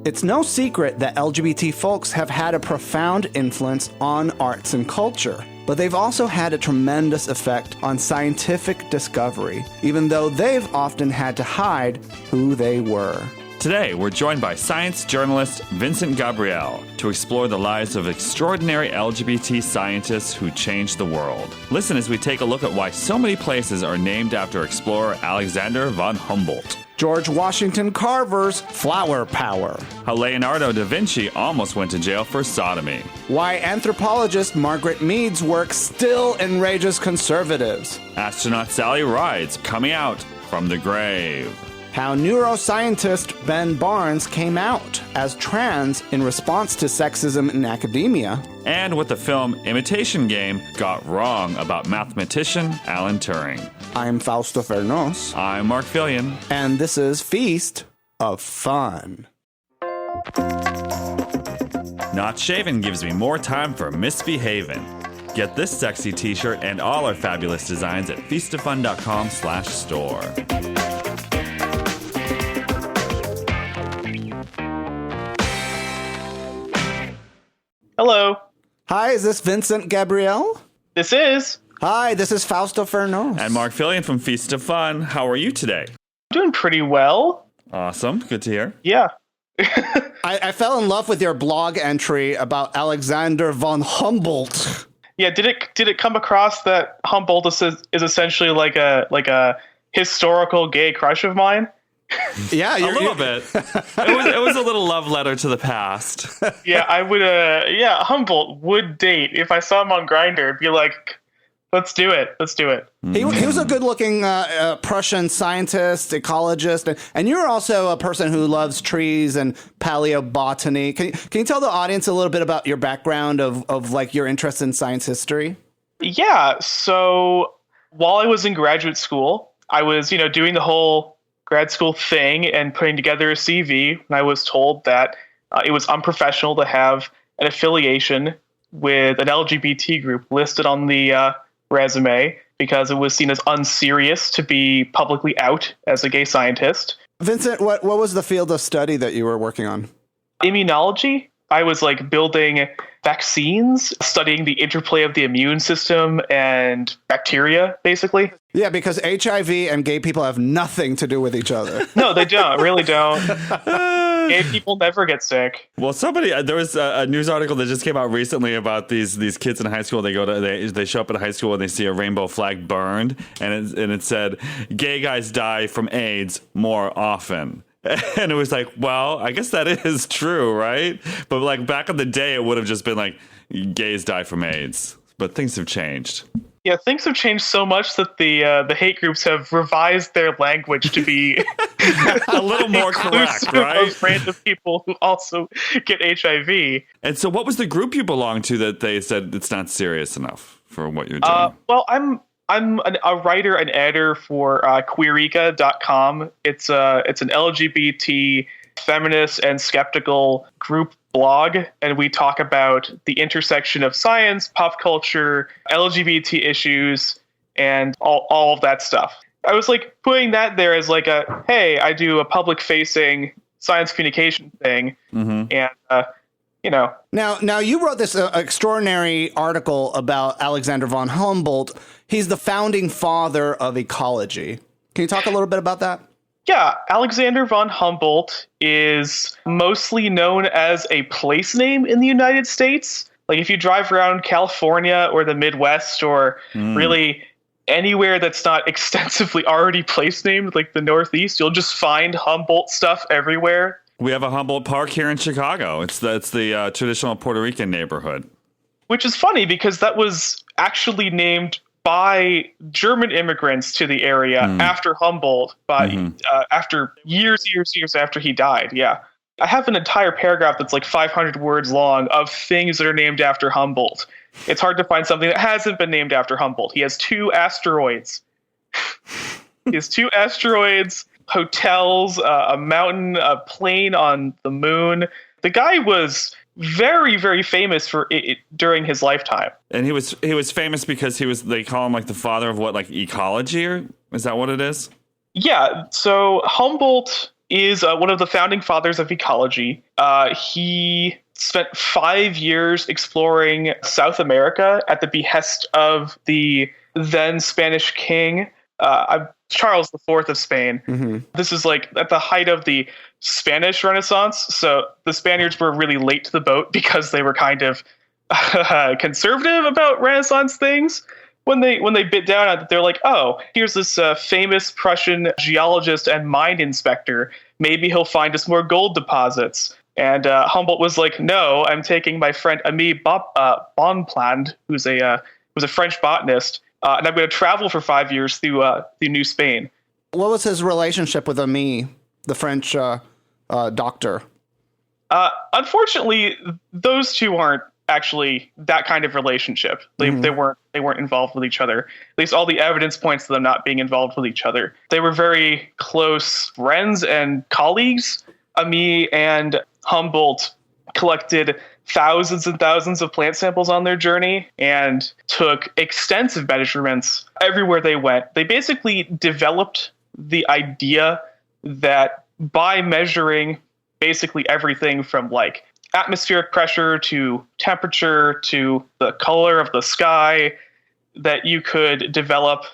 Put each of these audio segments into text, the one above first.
It's no secret that LGBT folks have had a profound influence on arts and culture, but they've also had a tremendous effect on scientific discovery, even though they've often had to hide who they were. Today, we're joined by science journalist Vincent Gabrielle to explore the lives of extraordinary LGBT scientists who changed the world. Listen as we take a look at why so many places are named after explorer Alexander Von Humboldt. George Washington Carver's flower power. How Leonardo da Vinci almost went to jail for sodomy. Why anthropologist Margaret Mead's work still enrages conservatives. Astronaut Sally Ride's coming out from the grave. How neuroscientist Ben Barnes came out as trans in response to sexism in academia. And what the film Imitation Game got wrong about mathematician Alan Turing. I'm Fausto Fernos. I'm Mark Fillion. And this is Feast of Fun. Not Shaven gives me more time for misbehaving. Get this sexy t-shirt and all our fabulous designs at feastoffun.com/store. Hello. Hi, is this Vincent Gabrielle? This is. Hi, this is Fausto Fernos. And Mark Fillion from Feast of Fun. How are you today? Doing pretty well. Awesome. Good to hear. Yeah. I fell in love with your blog entry about Alexander Von Humboldt. Yeah, did it come across that Humboldt is essentially like a historical gay crush of mine? Yeah, a little bit. It was a little love letter to the past. Yeah, I would. Humboldt would date if I saw him on Grindr. Be like, let's do it. Let's do it. He was a good-looking Prussian scientist, ecologist, and you're also a person who loves trees and paleobotany. Can you tell the audience a little bit about your background of like your interest in science history? Yeah. So while I was in graduate school, I was doing the whole grad school thing and putting together a CV, and I was told that it was unprofessional to have an affiliation with an LGBT group listed on the resume because it was seen as unserious to be publicly out as a gay scientist. Vincent, what was the field of study that you were working on? Immunology. I was like building vaccines, studying the interplay of the immune system and bacteria, basically. Yeah, because HIV and gay people have nothing to do with each other. No, they don't. Really don't. Gay people never get sick. Well, there was a news article that just came out recently about these kids in high school. They show up at high school and they see a rainbow flag burned, and it said, "Gay guys die from AIDS more often." And it was like, well, I guess that is true, right? But like back in the day, it would have just been like, gays die from AIDS. But things have changed. Yeah, things have changed so much that the hate groups have revised their language to be a little more correct, right? Of random people who also get HIV. And so what was the group you belonged to that they said it's not serious enough for what you're doing? Well, I'm a writer and editor for Queerica.com. It's an LGBT feminist and skeptical group blog, and we talk about the intersection of science, pop culture, LGBT issues, and all of that stuff. I was like putting that there as like hey, I do a public facing science communication thing, and Now you wrote this extraordinary article about Alexander von Humboldt. He's the founding father of ecology. Can you talk a little bit about that? Yeah, Alexander von Humboldt is mostly known as a place name in the United States. Like if you drive around California or the Midwest or really anywhere that's not extensively already place named, like the Northeast, you'll just find Humboldt stuff everywhere. We have a Humboldt Park here in Chicago. It's the traditional Puerto Rican neighborhood. Which is funny because that was actually named by German immigrants to the area after Humboldt, after years after he died. Yeah. I have an entire paragraph that's like 500 words long of things that are named after Humboldt. It's hard to find something that hasn't been named after Humboldt. He has 2 asteroids. Hotels, a mountain, a plane on the moon. The guy was very, very famous for it during his lifetime. And he was famous because they call him like the father of what, like ecology, or is that what it is? Yeah. So Humboldt is one of the founding fathers of ecology. He spent 5 years exploring South America at the behest of the then Spanish king, Charles IV of Spain. Mm-hmm. This is like at the height of the Spanish Renaissance. So the Spaniards were really late to the boat because they were kind of conservative about Renaissance things. When they bit down on it, they're like, oh, here's this famous Prussian geologist and mine inspector. Maybe he'll find us more gold deposits. And Humboldt was like, no, I'm taking my friend Aimé Bonpland, who's a French botanist, and I'm going to travel for 5 years through New Spain. What was his relationship with Aimé, the French doctor? Unfortunately, those two aren't actually that kind of relationship. They weren't involved with each other. At least all the evidence points to them not being involved with each other. They were very close friends and colleagues. Aimé and Humboldt collected thousands and thousands of plant samples on their journey and took extensive measurements everywhere they went. They basically developed the idea that by measuring basically everything from like atmospheric pressure to temperature to the color of the sky, that you could develop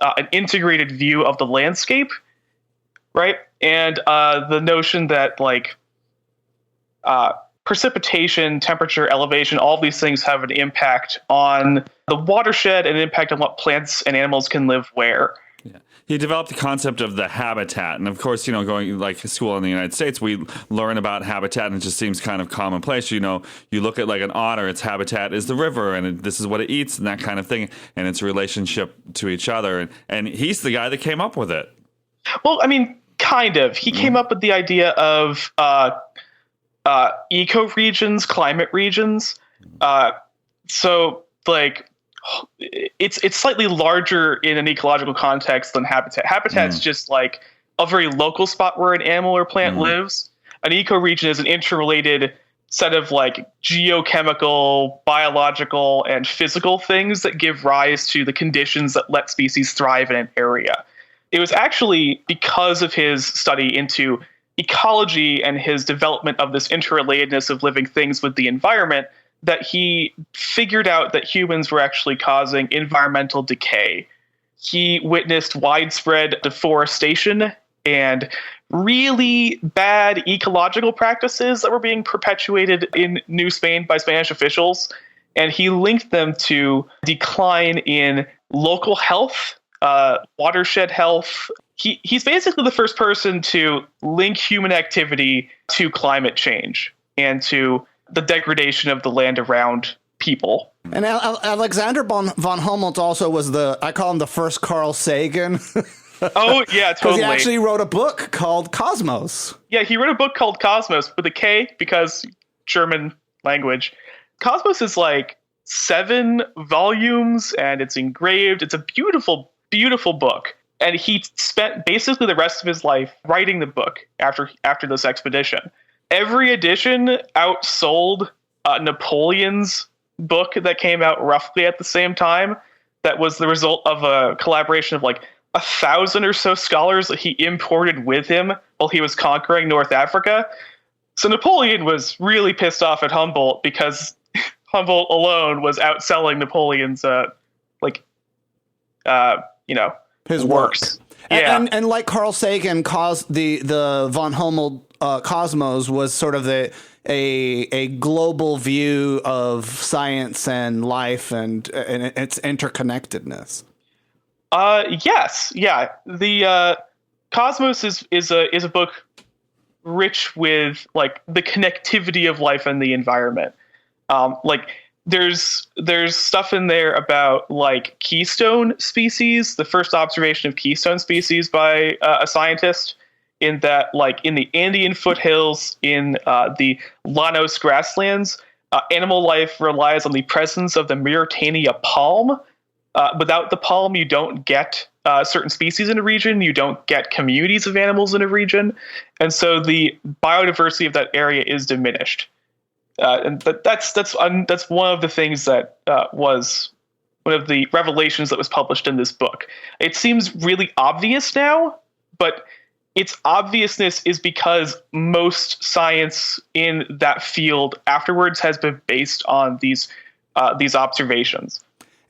an integrated view of the landscape, right? And the notion that like precipitation, temperature, elevation, all these things have an impact on the watershed and an impact on what plants and animals can live where. Yeah. He developed the concept of the habitat. And of course, going like to school in the United States, we learn about habitat and it just seems kind of commonplace. You look at like an otter, its habitat is the river and this is what it eats and that kind of thing. And its relationship to each other. And he's the guy that came up with it. Well, I mean, kind of. He came up with the idea of ecoregions, climate regions. So like, it's slightly larger in an ecological context than habitat. Habitat's just like a very local spot where an animal or plant lives. An ecoregion is an interrelated set of like geochemical, biological, and physical things that give rise to the conditions that let species thrive in an area. It was actually because of his study into ecology and his development of this interrelatedness of living things with the environment that he figured out that humans were actually causing environmental decay. He witnessed widespread deforestation and really bad ecological practices that were being perpetuated in New Spain by Spanish officials, and he linked them to decline in local health, watershed health. He's basically the first person to link human activity to climate change and to the degradation of the land around people. And Alexander von Humboldt also was I call him the first Carl Sagan. Oh, yeah, totally. Because he actually wrote a book called Cosmos. Yeah, he wrote a book called Cosmos with a K because German language. Cosmos is like 7 volumes and it's engraved. It's a beautiful, beautiful book. And he spent basically the rest of his life writing the book after this expedition. Every edition outsold Napoleon's book that came out roughly at the same time. That was the result of a collaboration of like 1,000 or so scholars that he imported with him while he was conquering North Africa. So Napoleon was really pissed off at Humboldt because Humboldt alone was outselling Napoleon's his works. Yeah. And like Carl Sagan, the von Humboldt Cosmos was sort of a global view of science and life and its interconnectedness. Yes, yeah. The Cosmos is a book rich with like the connectivity of life and the environment. Like there's stuff in there about like keystone species, the first observation of keystone species by a scientist, in that like in the Andean foothills, in the Llanos grasslands, animal life relies on the presence of the Mauritania palm. Without the palm, you don't get certain species in a region. You don't get communities of animals in a region. And so the biodiversity of that area is diminished. And that's one of the things that was one of the revelations that was published in this book. It seems really obvious now, but its obviousness is because most science in that field afterwards has been based on these observations.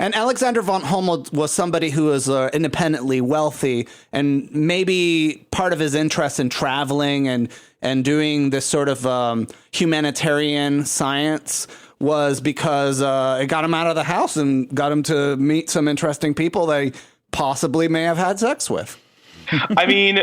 And Alexander von Humboldt was somebody who was independently wealthy, and maybe part of his interest in traveling and doing this sort of humanitarian science was because it got him out of the house and got him to meet some interesting people that he possibly may have had sex with. I mean,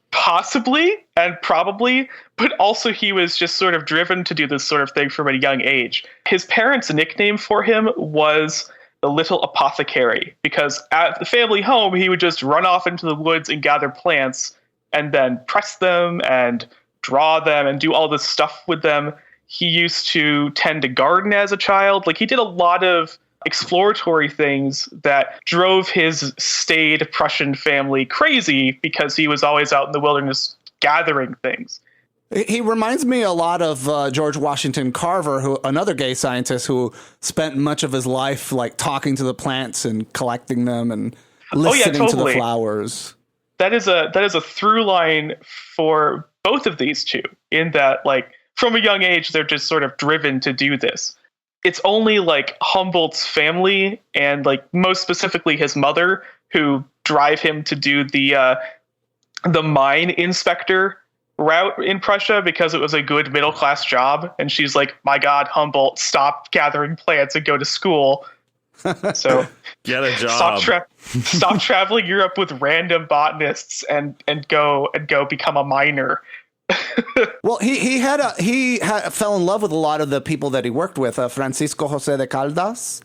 possibly and probably, but also he was just sort of driven to do this sort of thing from a young age. His parents' nickname for him was the Little Apothecary, because at the family home, he would just run off into the woods and gather plants and then press them and draw them and do all this stuff with them. He used to tend a garden as a child. Like, he did a lot of exploratory things that drove his staid Prussian family crazy because he was always out in the wilderness gathering things. He reminds me a lot of George Washington Carver, who another gay scientist who spent much of his life like talking to the plants and collecting them and listening to the flowers. That is a through line for both of these two, in that, like, from a young age they're just sort of driven to do this. It's only like Humboldt's family and, like, most specifically his mother, who drive him to do the mine inspector route in Prussia because it was a good middle class job. And she's like, my God, Humboldt, stop gathering plants and go to school. So get a job. Stop traveling Europe with random botanists and go become a miner. Well, he fell in love with a lot of the people that he worked with. Francisco José de Caldas.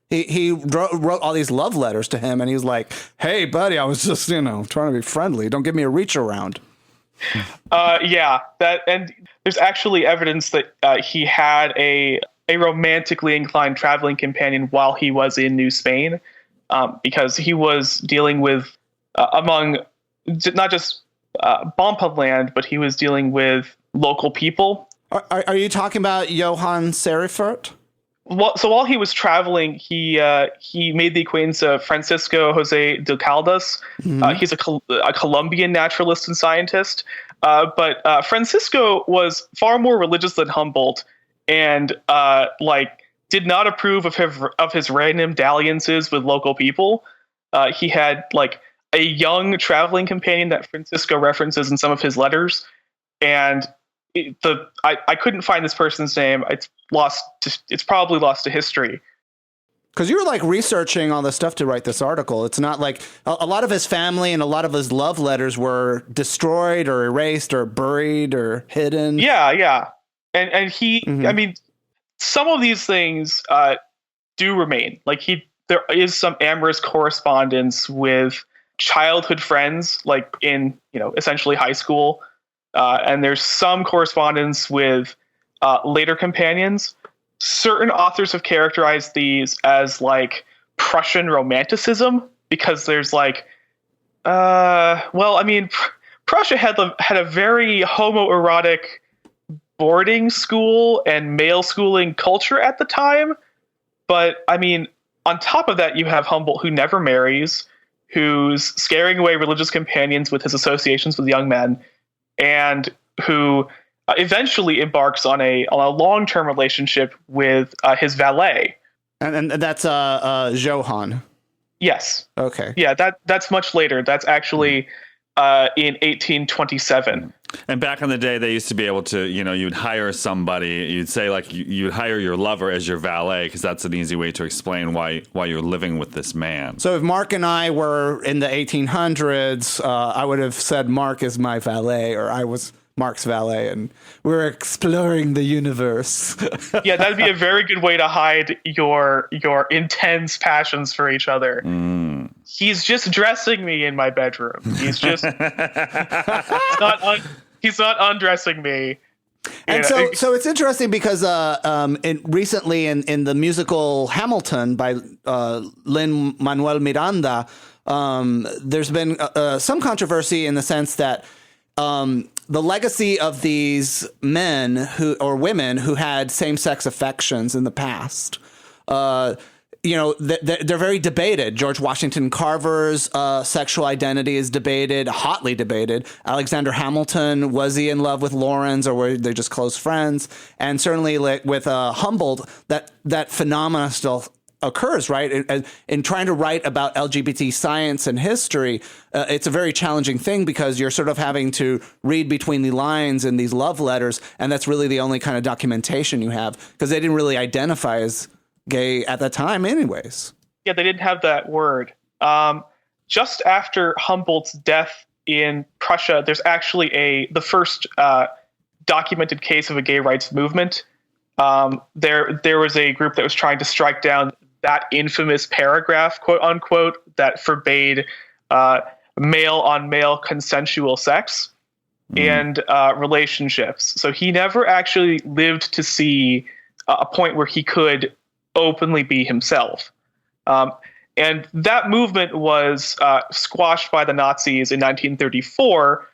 He wrote all these love letters to him, and he was like, "Hey, buddy, I was just trying to be friendly. Don't give me a reach around." And there's actually evidence that he had a romantically inclined traveling companion while he was in New Spain, because he was dealing with among not just Bompa land, but he was dealing with local people. Are you talking about Johann Serifert? Well, so while he was traveling, he made the acquaintance of Francisco José de Caldas. Mm-hmm. He's a Colombian naturalist and scientist. But Francisco was far more religious than Humboldt, and did not approve of his random dalliances with local people. He had a young traveling companion that Francisco references in some of his letters, and I couldn't find this person's name. It's probably lost to history. Because you were researching all the stuff to write this article. It's not like a lot of his family and a lot of his love letters were destroyed or erased or buried or hidden. Yeah. And he, Mm-hmm. I mean, some of these things do remain. There is some amorous correspondence with childhood friends, in, essentially high school. And there's some correspondence with later companions. Certain authors have characterized these as Prussian romanticism, because there's Prussia had a very homoerotic boarding school and male schooling culture at the time. But I mean, on top of that, you have Humboldt, who never marries, who's scaring away religious companions with his associations with young men, and who eventually embarks on a long-term relationship with his valet. And that's Johann. Yes. Okay. Yeah, that's much later. That's actually in 1827. And back in the day, they used to be able to, you'd hire somebody. You'd say you'd hire your lover as your valet, because that's an easy way to explain why you're living with this man. So if Mark and I were in the 1800s, I would have said Mark is my valet, or I was Mark's valet, and we're exploring the universe. Yeah, that'd be a very good way to hide your intense passions for each other. Mm. He's just dressing me in my bedroom. He's just he's not undressing me. And so it's interesting because recently in the musical Hamilton by Lin-Manuel Miranda, there's been some controversy in the sense that the legacy of these men or women who had same-sex affections in the past they're very debated. George Washington Carver's sexual identity is debated, hotly debated. Alexander Hamilton, was he in love with Lawrence, or were they just close friends? And certainly with Humboldt, that phenomena still occurs, right? In trying to write about LGBT science and history, it's a very challenging thing because you're sort of having to read between the lines in these love letters, and that's really the only kind of documentation you have because they didn't really identify as gay at that time anyways. Yeah, they didn't have that word. Just after Humboldt's death in Prussia, there's actually the first documented case of a gay rights movement. There was a group that was trying to strike down that infamous paragraph, quote unquote, that forbade male on male consensual sex and relationships. So he never actually lived to see a point where he could openly be himself. And that movement was squashed by the Nazis in 1934,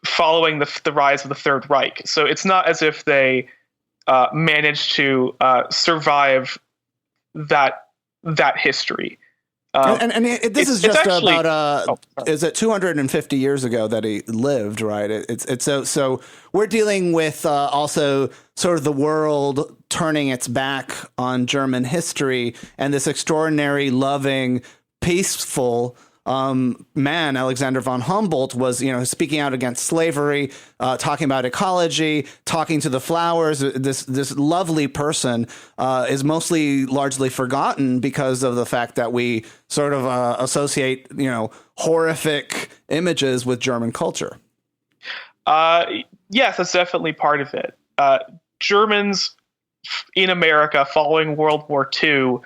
following the rise of the Third Reich. So it's not as if they managed to survive that history. This is just actually, about is it 250 years ago that he lived, right? It's so we're dealing with also sort of the world turning its back on German history, and this extraordinary, loving, peaceful man, Alexander von Humboldt, was, speaking out against slavery, talking about ecology, talking to the flowers. This lovely person is largely forgotten because of the fact that we sort of associate, horrific images with German culture. Yes, that's definitely part of it. Germans in America following World War II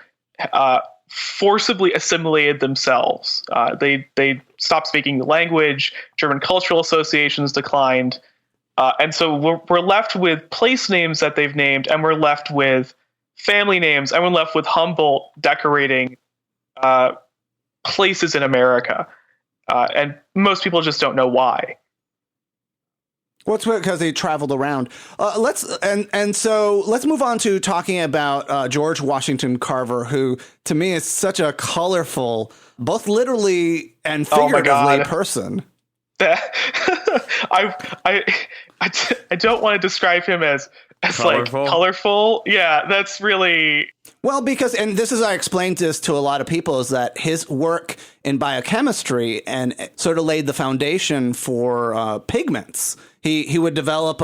forcibly assimilated themselves. They stopped speaking the language. German cultural associations declined. And so we're left with place names that they've named, and we're left with family names, and we're left with Humboldt decorating places in America. And most people just don't know why. Well, it's because he traveled around. So let's move on to talking about George Washington Carver, who to me is such a colorful, both literally and figuratively person. I don't want to describe him as colorful. Like colorful. Yeah, that's really well because, and this is, I explained this to a lot of people, is that his work in biochemistry and sort of laid the foundation for pigments. He would develop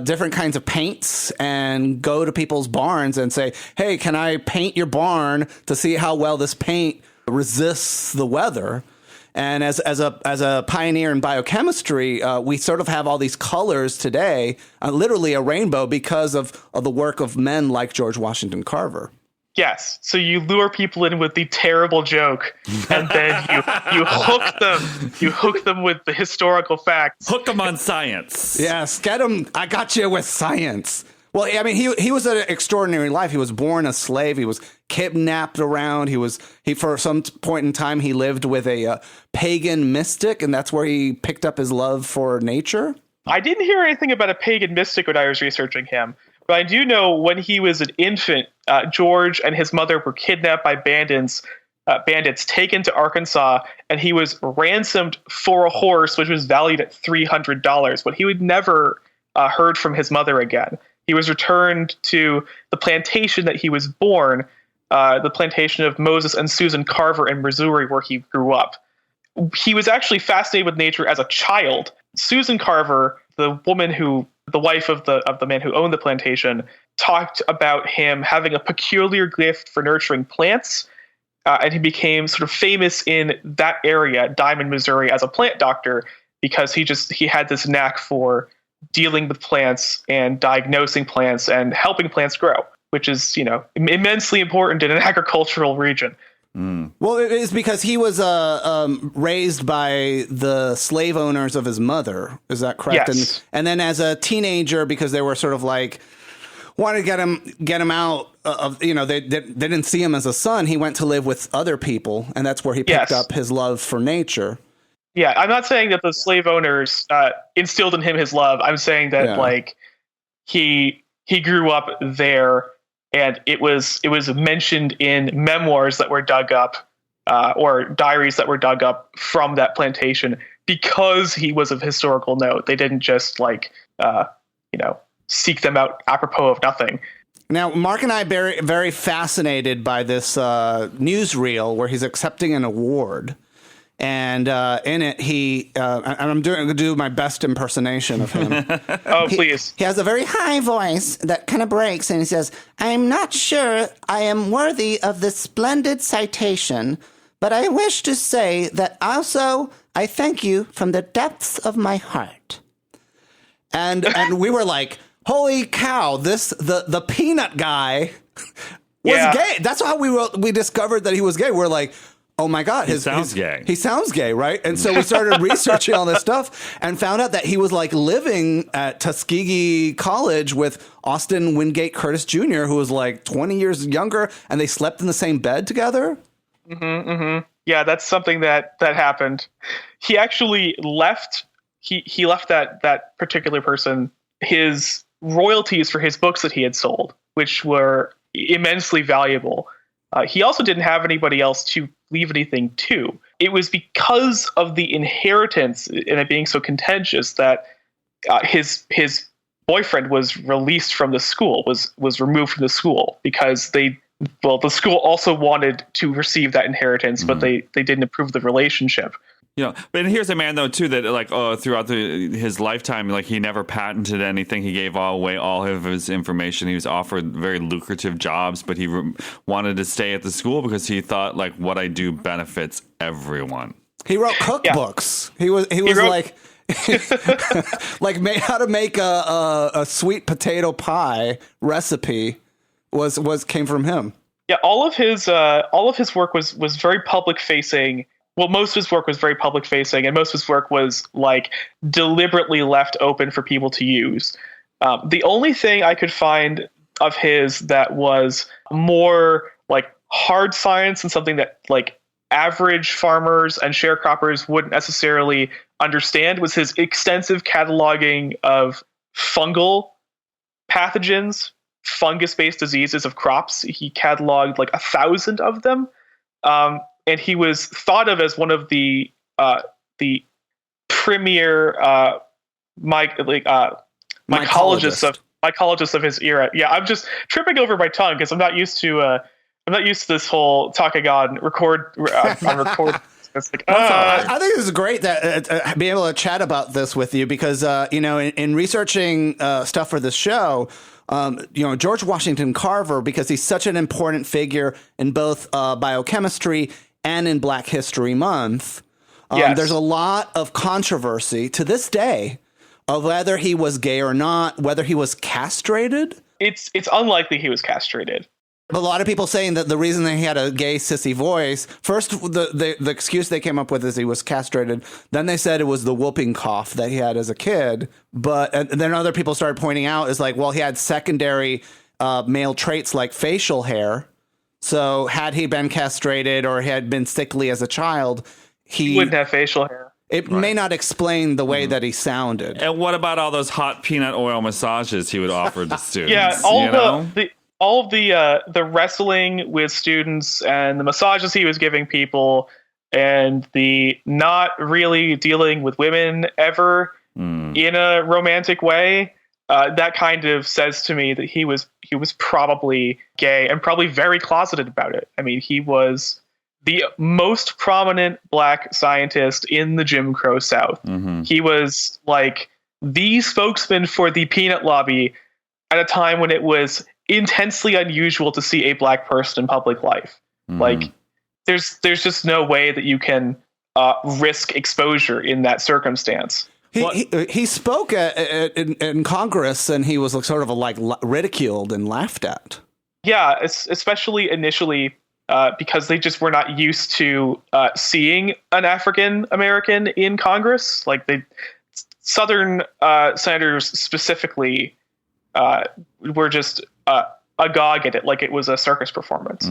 different kinds of paints and go to people's barns and say, "Hey, can I paint your barn to see how well this paint resists the weather?" And as a pioneer in biochemistry, we sort of have all these colors today, literally a rainbow, because of the work of men like George Washington Carver. Yes. So you lure people in with the terrible joke, and then you hook them. You hook them with the historical facts. Hook them on science. Yes, get them. I got you with science. Well, I mean, he was an extraordinary life. He was born a slave. He was kidnapped around. He for some point in time he lived with a pagan mystic, and that's where he picked up his love for nature. I didn't hear anything about a pagan mystic when I was researching him. But I do know when he was an infant, George and his mother were kidnapped by bandits, taken to Arkansas, and he was ransomed for a horse, which was valued at $300. But he would never heard from his mother again. He was returned to the plantation that he was born, the plantation of Moses and Susan Carver in Missouri, where he grew up. He was actually fascinated with nature as a child. Susan Carver, the wife of the man who owned the plantation, talked about him having a peculiar gift for nurturing plants, and he became sort of famous in that area, Diamond, Missouri, as a plant doctor because he had this knack for dealing with plants and diagnosing plants and helping plants grow, which is, immensely important in an agricultural region. Mm. Well, it is because he was raised by the slave owners of his mother. Is that correct? Yes. And then as a teenager, because they were sort of like wanted to get him out of, they didn't see him as a son. He went to live with other people, and that's where he picked up his love for nature. Yeah, I'm not saying that the slave owners instilled in him his love. I'm saying that he grew up there and it was mentioned in memoirs that were dug up, or diaries that were dug up from that plantation, because he was of historical note. They didn't just seek them out apropos of nothing. Now, Mark and I are very, very fascinated by this newsreel where he's accepting an award. And in it, I'm going to do my best impersonation of him. Oh, please. He has a very high voice that kind of breaks, and he says, "I'm not sure I am worthy of this splendid citation, but I wish to say that also I thank you from the depths of my heart." And we were like, holy cow, the peanut guy was gay. That's how we discovered that he was gay. We're like, oh my God, he sounds gay. He sounds gay, right? And so we started researching all this stuff and found out that he was like living at Tuskegee College with Austin Wingate Curtis Jr., who was like 20 years younger, and they slept in the same bed together. Mm-hmm, mm-hmm. Yeah, that's something that happened. He actually left. He left that particular person his royalties for his books that he had sold, which were immensely valuable. He also didn't have anybody else to leave anything to. It was because of the inheritance and it being so contentious that his boyfriend was released from the school, was removed from the school, because the school also wanted to receive that inheritance, but they didn't approve the relationship. But here's a man though too that throughout his lifetime, he never patented anything. He gave away all of his information. He was offered very lucrative jobs, but he wanted to stay at the school because he thought what I do benefits everyone. He wrote cookbooks. He was how to make a sweet potato pie recipe came from him. Yeah, all of his work was very public facing. Well, most of his work was very public facing, and most of his work was deliberately left open for people to use. The only thing I could find of his that was more hard science and something that average farmers and sharecroppers wouldn't necessarily understand was his extensive cataloging of fungal pathogens, fungus-based diseases of crops. He cataloged 1,000 of them. And he was thought of as one of the premier mycologists of his era. Yeah, I'm just tripping over my tongue because I'm not used to this whole talking on record. It's I think this is great that being able to chat about this with you because in researching stuff for this show. George Washington Carver, because he's such an important figure in both biochemistry and in Black History Month. Yes. There's a lot of controversy to this day of whether he was gay or not, whether he was castrated. It's unlikely he was castrated. A lot of people saying that the reason that he had a gay sissy voice, first the excuse they came up with is he was castrated. Then they said it was the whooping cough that he had as a kid. And then other people started pointing out is he had secondary male traits like facial hair. So had he been castrated or had been sickly as a child, he wouldn't have facial hair. It may not explain the way that he sounded. And what about all those hot peanut oil massages he would offer to students? Yeah, all of the wrestling with students and the massages he was giving people and the not really dealing with women ever in a romantic way, that kind of says to me that he was probably gay and probably very closeted about it. I mean, he was the most prominent Black scientist in the Jim Crow South. Mm-hmm. He was the spokesman for the peanut lobby at a time when it was intensely unusual to see a Black person in public life. There's just no way that you can risk exposure in that circumstance. He spoke in Congress, and he was sort of ridiculed and laughed at. Yeah, especially initially because they just were not used to seeing an African American in Congress. Southern senators specifically were just agog at it, like it was a circus performance.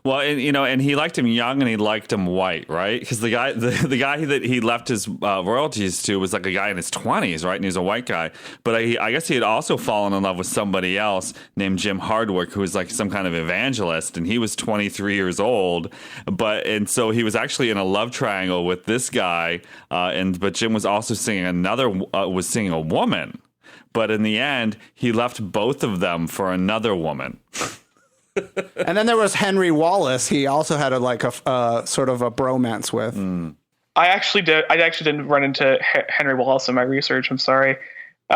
Well, and he liked him young and he liked him white, right? Because the guy that he left his royalties to was like a guy in his 20s, right? And he was a white guy. But I guess he had also fallen in love with somebody else named Jim Hardwick, who was like some kind of evangelist, and he was 23 years old. And so he was actually in a love triangle with this guy, but Jim was also singing a woman. But in the end, he left both of them for another woman. And then there was Henry Wallace. He also had a sort of a bromance with. I actually didn't run into Henry Wallace in my research. I'm sorry. He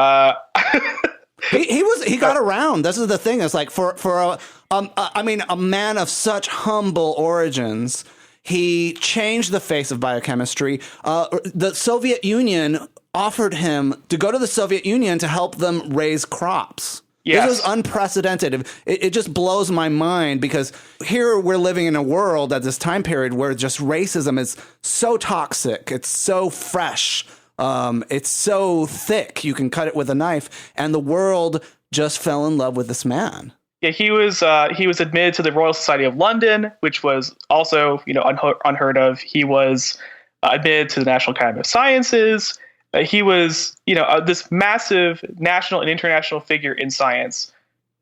got around. This is the thing. It's like for a man of such humble origins, he changed the face of biochemistry. The Soviet Union offered him to go to the Soviet Union to help them raise crops. Yes. This was unprecedented. It just blows my mind because here we're living in a world at this time period where just racism is so toxic. It's so fresh. It's so thick. You can cut it with a knife. And the world just fell in love with this man. Yeah, he was admitted to the Royal Society of London, which was also unheard of. He was admitted to the National Academy of Sciences. He was, this massive national and international figure in science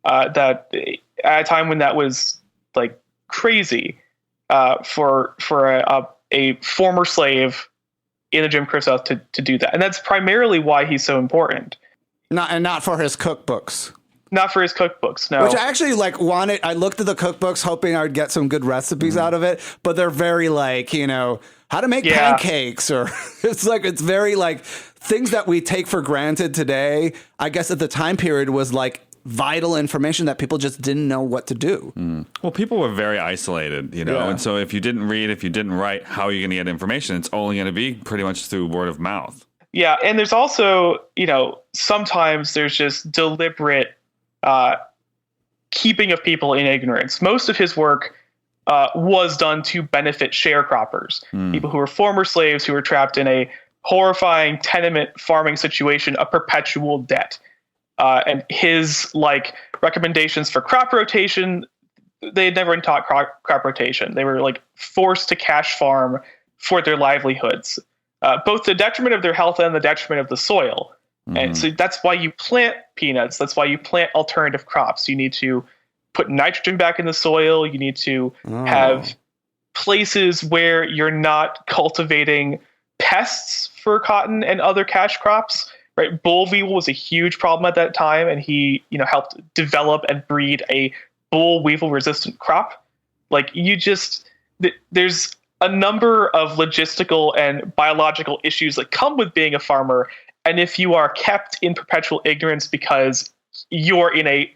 that at a time when that was like crazy for a former slave in the Jim Crow South to do that. And that's primarily why he's so important. Not for his cookbooks. Not for his cookbooks, no. Which I actually wanted. I looked at the cookbooks hoping I would get some good recipes out of it, but they're very how to make pancakes, or it's very things that we take for granted today. I guess at the time period was vital information that people just didn't know what to do. Well, people were very isolated, and so if you didn't read, if you didn't write, how are you going to get information? It's only going to be pretty much through word of mouth. Yeah, and there's also, sometimes there's just deliberate keeping of people in ignorance. Most of his work was done to benefit sharecroppers, people who were former slaves who were trapped in a horrifying tenement farming situation of perpetual debt. And his recommendations for crop rotation, they had never been taught crop rotation. They were forced to cash farm for their livelihoods, both the detriment of their health and the detriment of the soil. And so that's why you plant peanuts. That's why you plant alternative crops. You need to put nitrogen back in the soil. You need to have places where you're not cultivating pests for cotton and other cash crops. Right? Boll weevil was a huge problem at that time, and he, helped develop and breed a boll weevil resistant crop. There's a number of logistical and biological issues that come with being a farmer. And if you are kept in perpetual ignorance because you're in a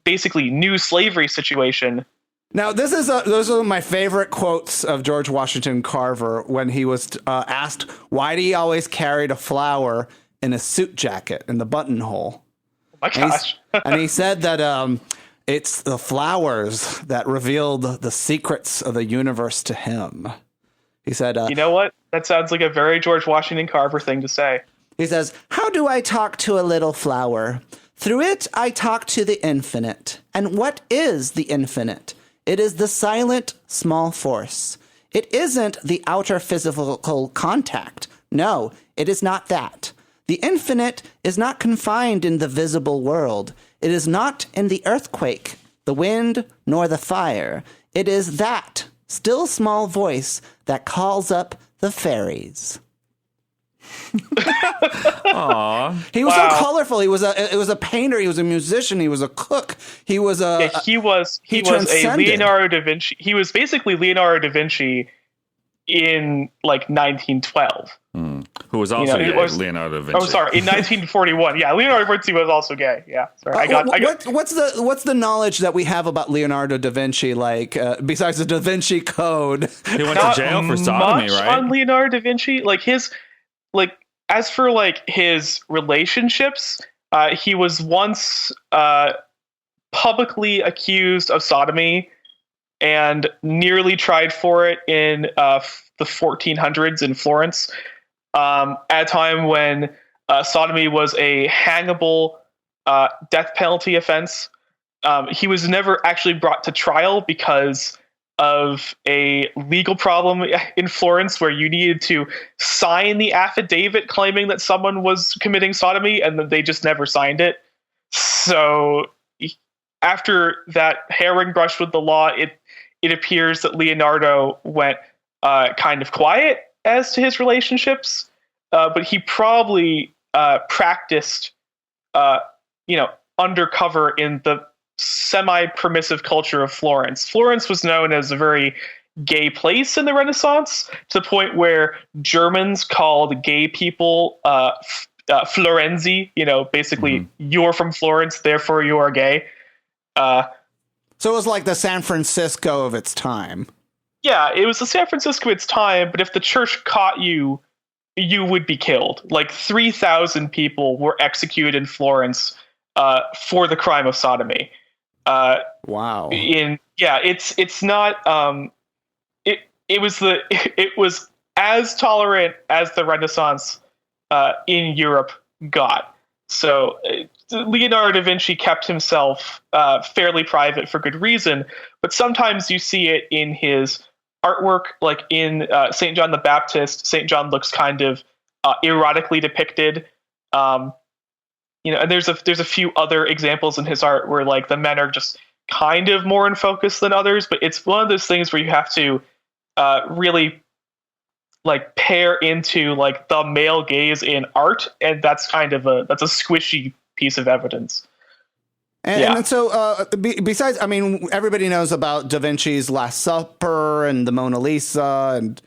basically new slavery situation. Now, those are my favorite quotes of George Washington Carver when he was asked, why do he always carried a flower in a suit jacket in the buttonhole? Oh my gosh. And he said that it's the flowers that revealed the secrets of the universe to him. He said, you know what? That sounds like a very George Washington Carver thing to say. He says, how do I talk to a little flower? Through it, I talk to the infinite. And what is the infinite? It is the silent, small force. It isn't the outer physical contact. No, it is not that. The infinite is not confined in the visible world. It is not in the earthquake, the wind, nor the fire. It is that still small voice that calls up the fairies. Aww. He was so colorful. He was a painter. He was a musician. He was a cook. He was a he was a Leonardo da Vinci. He was basically Leonardo da Vinci in 1912. Who was also Leonardo da Vinci. Oh, sorry, in 1941. Yeah, Leonardo da Vinci was also gay. Yeah, sorry. What's the knowledge that we have about Leonardo da Vinci? Besides the Da Vinci Code, he went to jail for sodomy, right? On Leonardo da Vinci, as for his relationships, he was once publicly accused of sodomy and nearly tried for it in the 1400s in Florence, at a time when sodomy was a hangable death penalty offense. he was never actually brought to trial because of a legal problem in Florence where you needed to sign the affidavit claiming that someone was committing sodomy, and they just never signed it. So after that herring brush with the law, it appears that Leonardo went kind of quiet as to his relationships, but he probably practiced, undercover in the semi-permissive culture of Florence. Florence was known as a very gay place in the Renaissance, to the point where Germans called gay people Florenzi, basically you're from Florence, therefore you are gay. So it was like the San Francisco of its time. Yeah, it was the San Francisco of its time, but if the church caught you, you would be killed. Like 3,000 people were executed in Florence for the crime of sodomy. Wow. It's not. It was as tolerant as the Renaissance in Europe got. So Leonardo da Vinci kept himself fairly private for good reason, but sometimes you see it in his artwork, like in St. John the Baptist. St. John looks kind of erotically depicted. And there's a few other examples in his art where like the men are just kind of more in focus than others, but it's one of those things where you have to really like pair into like the male gaze in art, and that's kind of a squishy piece of evidence. And so besides, I mean, everybody knows about Da Vinci's Last Supper and the Mona Lisa, and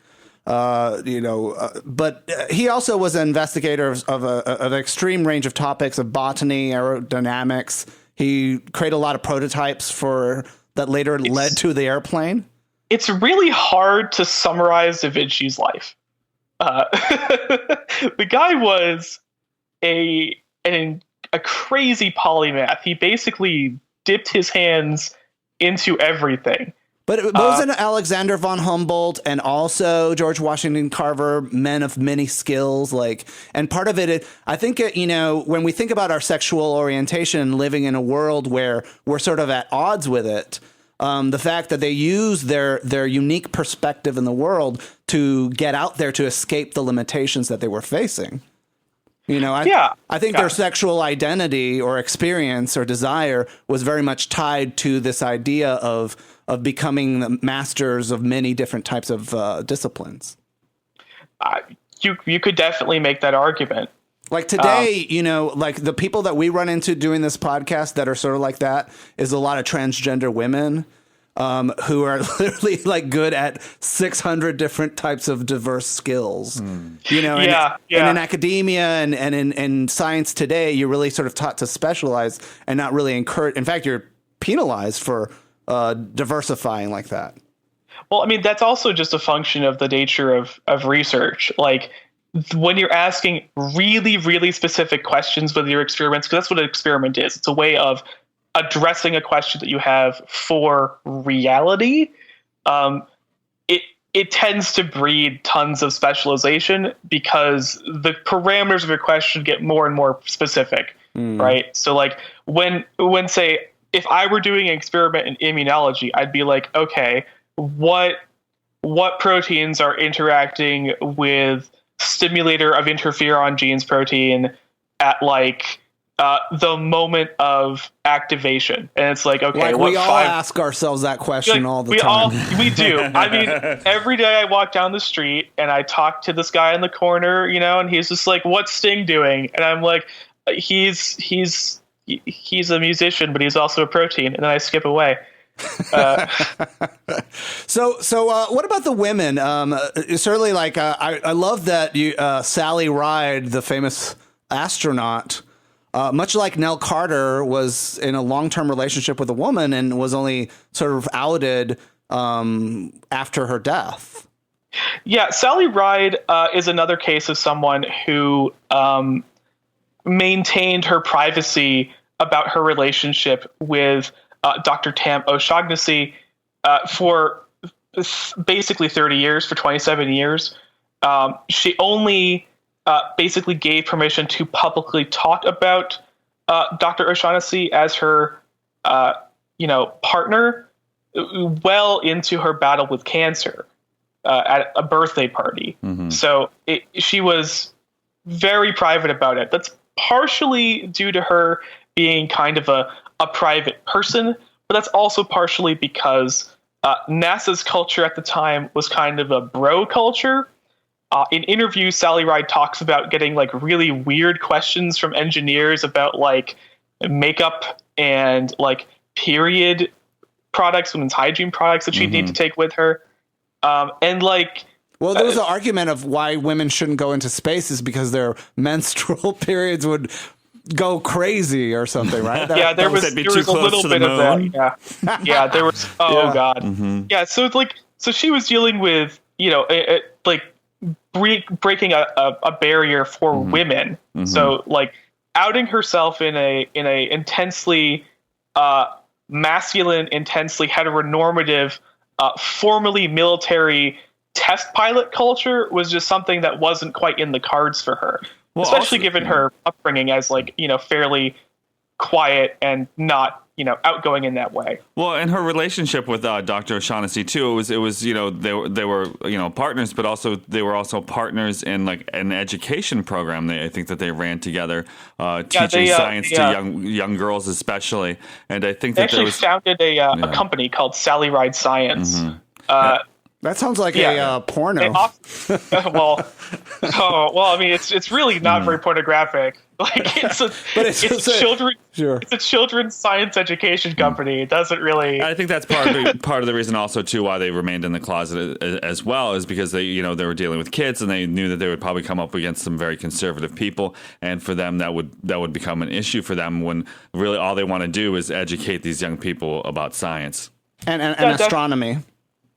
but he also was an investigator of an extreme range of topics of botany, aerodynamics. He created a lot of prototypes that later led to the airplane. It's really hard to summarize Da Vinci's life. The guy was a crazy polymath. He basically dipped his hands into everything. But wasn't Alexander von Humboldt and also George Washington Carver men of many skills? And part of it, I think, when we think about our sexual orientation, living in a world where we're sort of at odds with it, the fact that they use their unique perspective in the world to get out there to escape the limitations that they were facing. I think their sexual identity or experience or desire was very much tied to this idea of becoming the masters of many different types of disciplines. You could definitely make that argument. Like today, like the people that we run into doing this podcast that are sort of like that is a lot of transgender women who are literally like good at 600 different types of diverse skills. And in academia and in science today, you're really sort of taught to specialize and not really encourage. In fact, you're penalized for diversifying like that. Well, I mean, that's also just a function of the nature of research. Like when you're asking really, really specific questions with your experiments, because that's what an experiment is. It's a way of addressing a question that you have for reality. It tends to breed tons of specialization because the parameters of your question get more and more specific, right? So like when say, if I were doing an experiment in immunology, I'd be like, okay, what proteins are interacting with stimulator of interferon genes protein at like the moment of activation? And it's like, okay, we all ask ourselves that question all the time. We do. I mean, every day I walk down the street and I talk to this guy in the corner, and he's just like, what's Sting doing? And I'm like, he's a musician, but he's also a protein. And then I skip away. So what about the women? Certainly, I love that Sally Ride, the famous astronaut, much like Nell Carter, was in a long-term relationship with a woman and was only sort of outed after her death. Yeah, Sally Ride is another case of someone who maintained her privacy about her relationship with Dr. Tam O'Shaughnessy for basically 30 years, for 27 years. She only basically gave permission to publicly talk about Dr. O'Shaughnessy as her partner well into her battle with cancer at a birthday party. Mm-hmm. So she was very private about it. That's partially due to her being kind of a private person, but that's also partially because NASA's culture at the time was kind of a bro culture. In interviews, Sally Ride talks about getting like really weird questions from engineers about like makeup and like period products, women's hygiene products that she'd need to take with her. And like, well, there was an argument of why women shouldn't go into space is because their menstrual periods would go crazy or something, right? There was a little bit of that. Yeah, there was. Oh God. Mm-hmm. Yeah, so it's like, so she was dealing with like breaking a barrier for women. Mm-hmm. So like outing herself in a intensely masculine, intensely heteronormative, formerly military test pilot culture was just something that wasn't quite in the cards for her. Well, especially given her upbringing as like, fairly quiet and not, outgoing in that way. Well, and her relationship with Dr. O'Shaughnessy too, it was they were partners, but also they were also partners in like an education program. I think that they ran together, teaching science to young girls especially. And I think they actually founded a company called Sally Ride Science. Mm-hmm. That sounds like a porno. Well, I mean, it's really not very pornographic. Like it's a children's science education company. It doesn't really. I think that's part of the reason also too why they remained in the closet as well is because they were dealing with kids and they knew that they would probably come up against some very conservative people, and for them that would become an issue for them when really all they want to do is educate these young people about science and astronomy.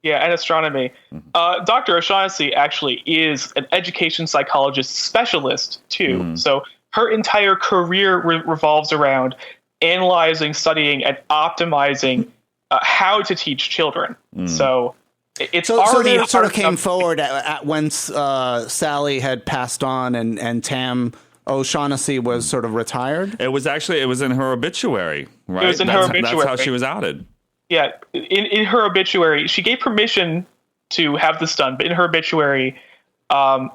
Yeah, and astronomy. Dr. O'Shaughnessy actually is an education psychologist specialist, too. So her entire career revolves around analyzing, studying, and optimizing how to teach children. So it's already... So they sort of came forward at when Sally had passed on and Tam O'Shaughnessy was sort of retired? It was in her obituary, right? It was in her obituary. That's how she was outed. Yeah, in her obituary, she gave permission to have this done, but in her obituary, Sally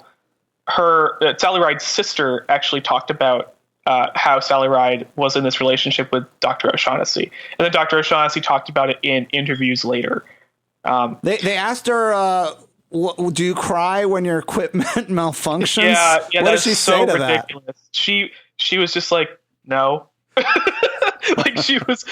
Ride's sister actually talked about how Sally Ride was in this relationship with Dr. O'Shaughnessy, and then Dr. O'Shaughnessy talked about it in interviews later. They asked her, "Do you cry when your equipment malfunctions?" Yeah, what did she say to ridiculous. That? She was just like, no. Like she was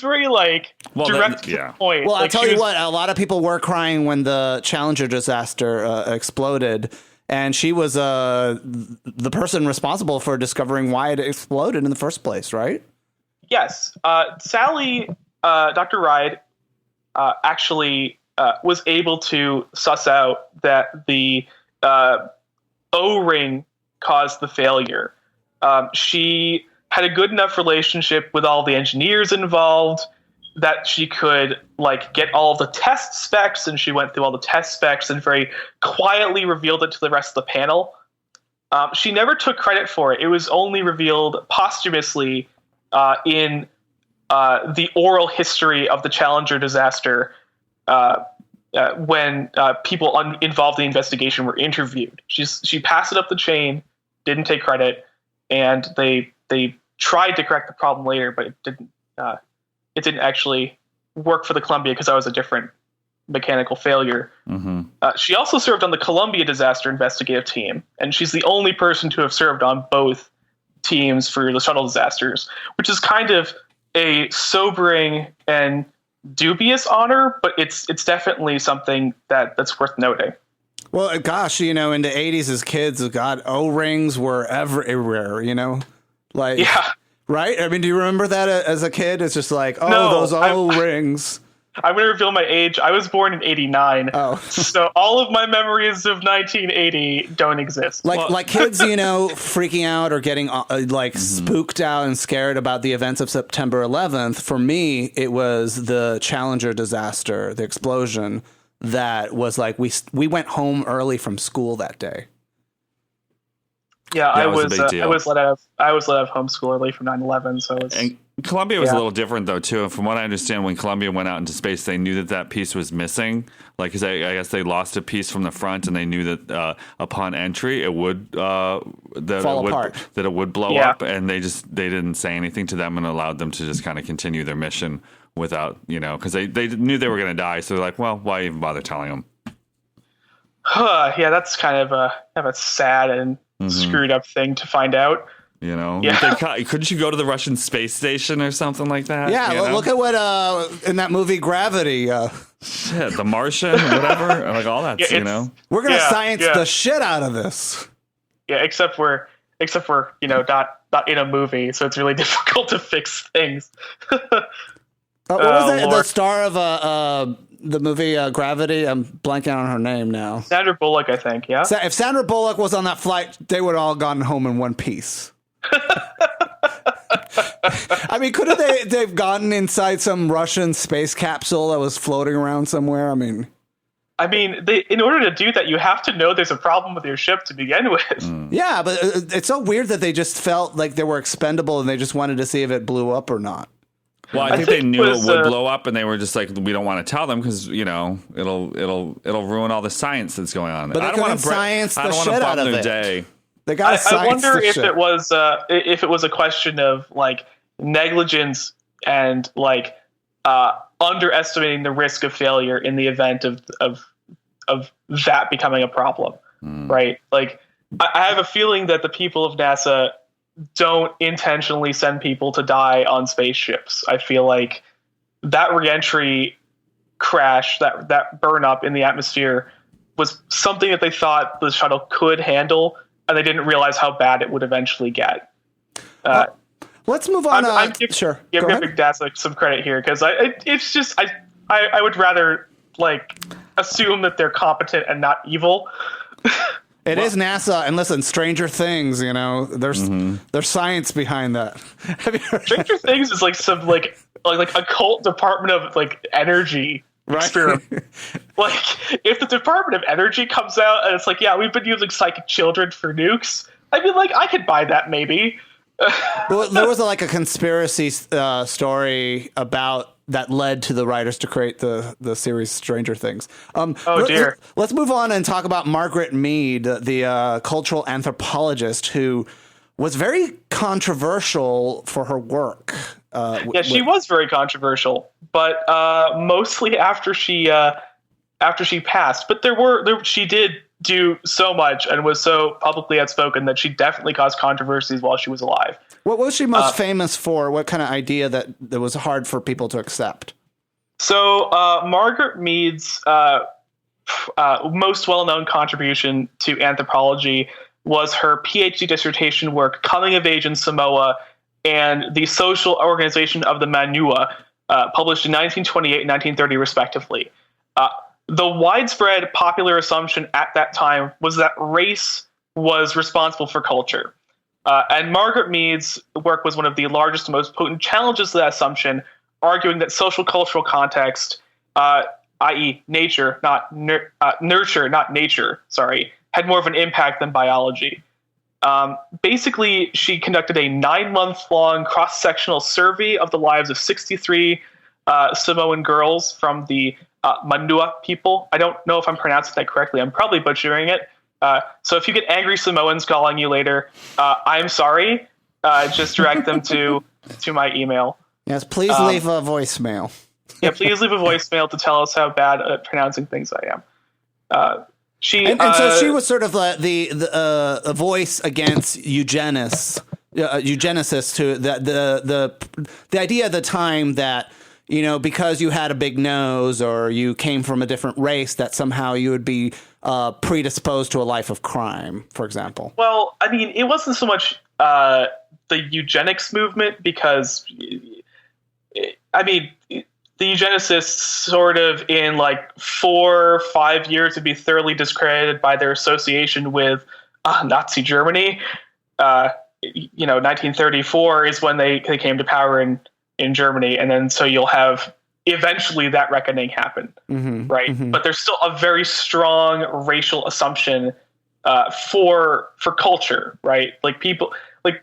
very like direct to the point. Well, like, I'll tell you what, a lot of people were crying when the Challenger disaster exploded, and she was the person responsible for discovering why it exploded in the first place, right? Yes. Sally, Dr. Ride, actually was able to suss out that the O-ring caused the failure. She had a good enough relationship with all the engineers involved that she could like get all of the test specs, and she went through all the test specs and very quietly revealed it to the rest of the panel. She never took credit for it. It was only revealed posthumously in the oral history of the Challenger disaster when people involved in the investigation were interviewed. She passed it up the chain, didn't take credit, and they tried to correct the problem later, but it didn't actually work for the Columbia because that was a different mechanical failure. Mm-hmm. She also served on the Columbia disaster investigative team, and she's the only person to have served on both teams for the shuttle disasters, which is kind of a sobering and dubious honor, but it's definitely something that's worth noting. Well, gosh, in the 80s as kids, God, O-rings were everywhere, Like, yeah. Right? I mean, do you remember that as a kid? It's just like, those O-rings. I'm going to reveal my age. I was born in 89. Oh. So all of my memories of 1980 don't exist. Like kids, freaking out or getting spooked out and scared about the events of September 11th. For me, it was the Challenger disaster, the explosion that was like, we went home early from school that day. Yeah, I was let out of homeschool early from 9/11, so it's Columbia was a little different, though, too. And from what I understand, when Columbia went out into space, they knew that piece was missing. Like, 'cause I guess they lost a piece from the front, and they knew that upon entry, it would Fall apart. that it would blow up. And they didn't say anything to them and allowed them to just kind of continue their mission without, because they knew they were going to die. So they're like, well, why even bother telling them? Yeah, that's kind of a sad and screwed up thing to find out. Couldn't you go to the Russian space station or something like that? Yeah, look at what in that movie Gravity. Shit, The Martian, whatever, like all that. We're gonna science the shit out of this. Yeah, except we're not in a movie, so it's really difficult to fix things. What was it? The star of the movie Gravity? I'm blanking on her name now. Sandra Bullock, I think. Yeah. If Sandra Bullock was on that flight, they would have all gone home in one piece. I mean, couldn't they've gotten inside some Russian space capsule that was floating around somewhere? I mean, in order to do that, you have to know there's a problem with your ship to begin with. Yeah, but it's so weird that they just felt like they were expendable and they just wanted to see if it blew up or not. Well, I think they knew it would blow up, and they were just like, we don't want to tell them because it'll ruin all the science that's going on. But I don't want to science the shit out of it. Day. They got to I wonder if it was a question of like negligence and like underestimating the risk of failure in the event of that becoming a problem, right? Like I have a feeling that the people of NASA don't intentionally send people to die on spaceships. I feel like that reentry crash, that burn up in the atmosphere was something that they thought the shuttle could handle, and they didn't realize how bad it would eventually get. Let's move on. Give NASA some credit here, because I would rather like assume that they're competent and not evil. It is NASA, and listen, Stranger Things, there's science behind that. Have you heard Stranger Things is like some like a cult Department of like Energy experiment. Like if the Department of Energy comes out and it's like, yeah, we've been using psychic children for nukes, I mean, like I could buy that maybe. Well, there was a conspiracy story about that led to the writers to create the series Stranger Things. Dear. Let's move on and talk about Margaret Mead, the cultural anthropologist who was very controversial for her work. She was very controversial, but mostly after she passed. But she did do so much and was so publicly outspoken that she definitely caused controversies while she was alive. What was she most famous for? What kind of idea that was hard for people to accept? So Margaret Mead's most well-known contribution to anthropology was her PhD dissertation work, Coming of Age in Samoa and the Social Organization of the Manua, published in 1928 and 1930, respectively. The widespread popular assumption at that time was that race was responsible for culture. And Margaret Mead's work was one of the largest and most potent challenges to that assumption, arguing that social cultural context, i.e. nature, nurture, not nature, had more of an impact than biology. Basically, she conducted a 9-month-long cross-sectional survey of the lives of 63 Samoan girls from the Manua people. I don't know if I'm pronouncing that correctly. I'm probably butchering it. So if you get angry Samoans calling you later, I'm sorry. Just direct them to my email. Yes, please leave a voicemail. Yeah, please leave a voicemail to tell us how bad at pronouncing things I am. So she was sort of a voice against eugenicists, to the idea at the time that, because you had a big nose or you came from a different race, that somehow you would be predisposed to a life of crime, for example. Well, I mean, it wasn't so much the eugenics movement because, the eugenicists sort of in like 4 or 5 years would be thoroughly discredited by their association with Nazi Germany. 1934 is when they came to power in Germany. And then so you'll have eventually that reckoning happen. Right. Mm-hmm. But there's still a very strong racial assumption for culture. Right. Like people like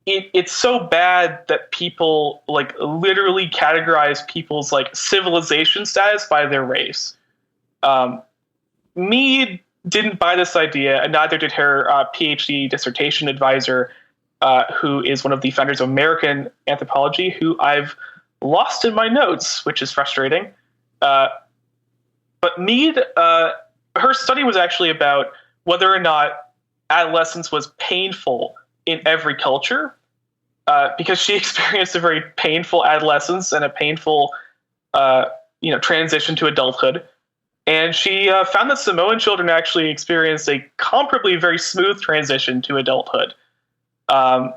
it's so bad that people like literally categorize people's like civilization status by their race. Mead didn't buy this idea, and neither did her PhD dissertation advisor, who is one of the founders of American Anthropology, who I've lost in my notes, which is frustrating. But Mead, her study was actually about whether or not adolescence was painful in every culture, because she experienced a very painful adolescence and a painful, transition to adulthood. And she found that Samoan children actually experienced a comparably very smooth transition to adulthood. And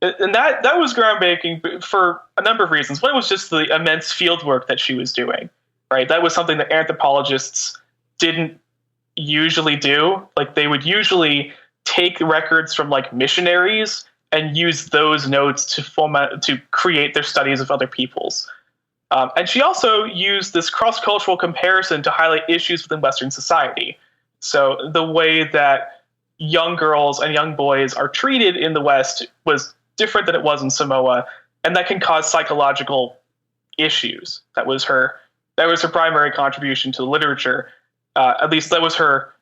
that was groundbreaking for a number of reasons. One was just the immense field work that she was doing, right? That was something that anthropologists didn't usually do. Like, they would usually take records from like missionaries and use those notes to create their studies of other peoples. And she also used this cross-cultural comparison to highlight issues within Western society. So the way that young girls and young boys are treated in the West was different than it was in Samoa, and that can cause psychological issues. That was her primary contribution to the literature. At least that was her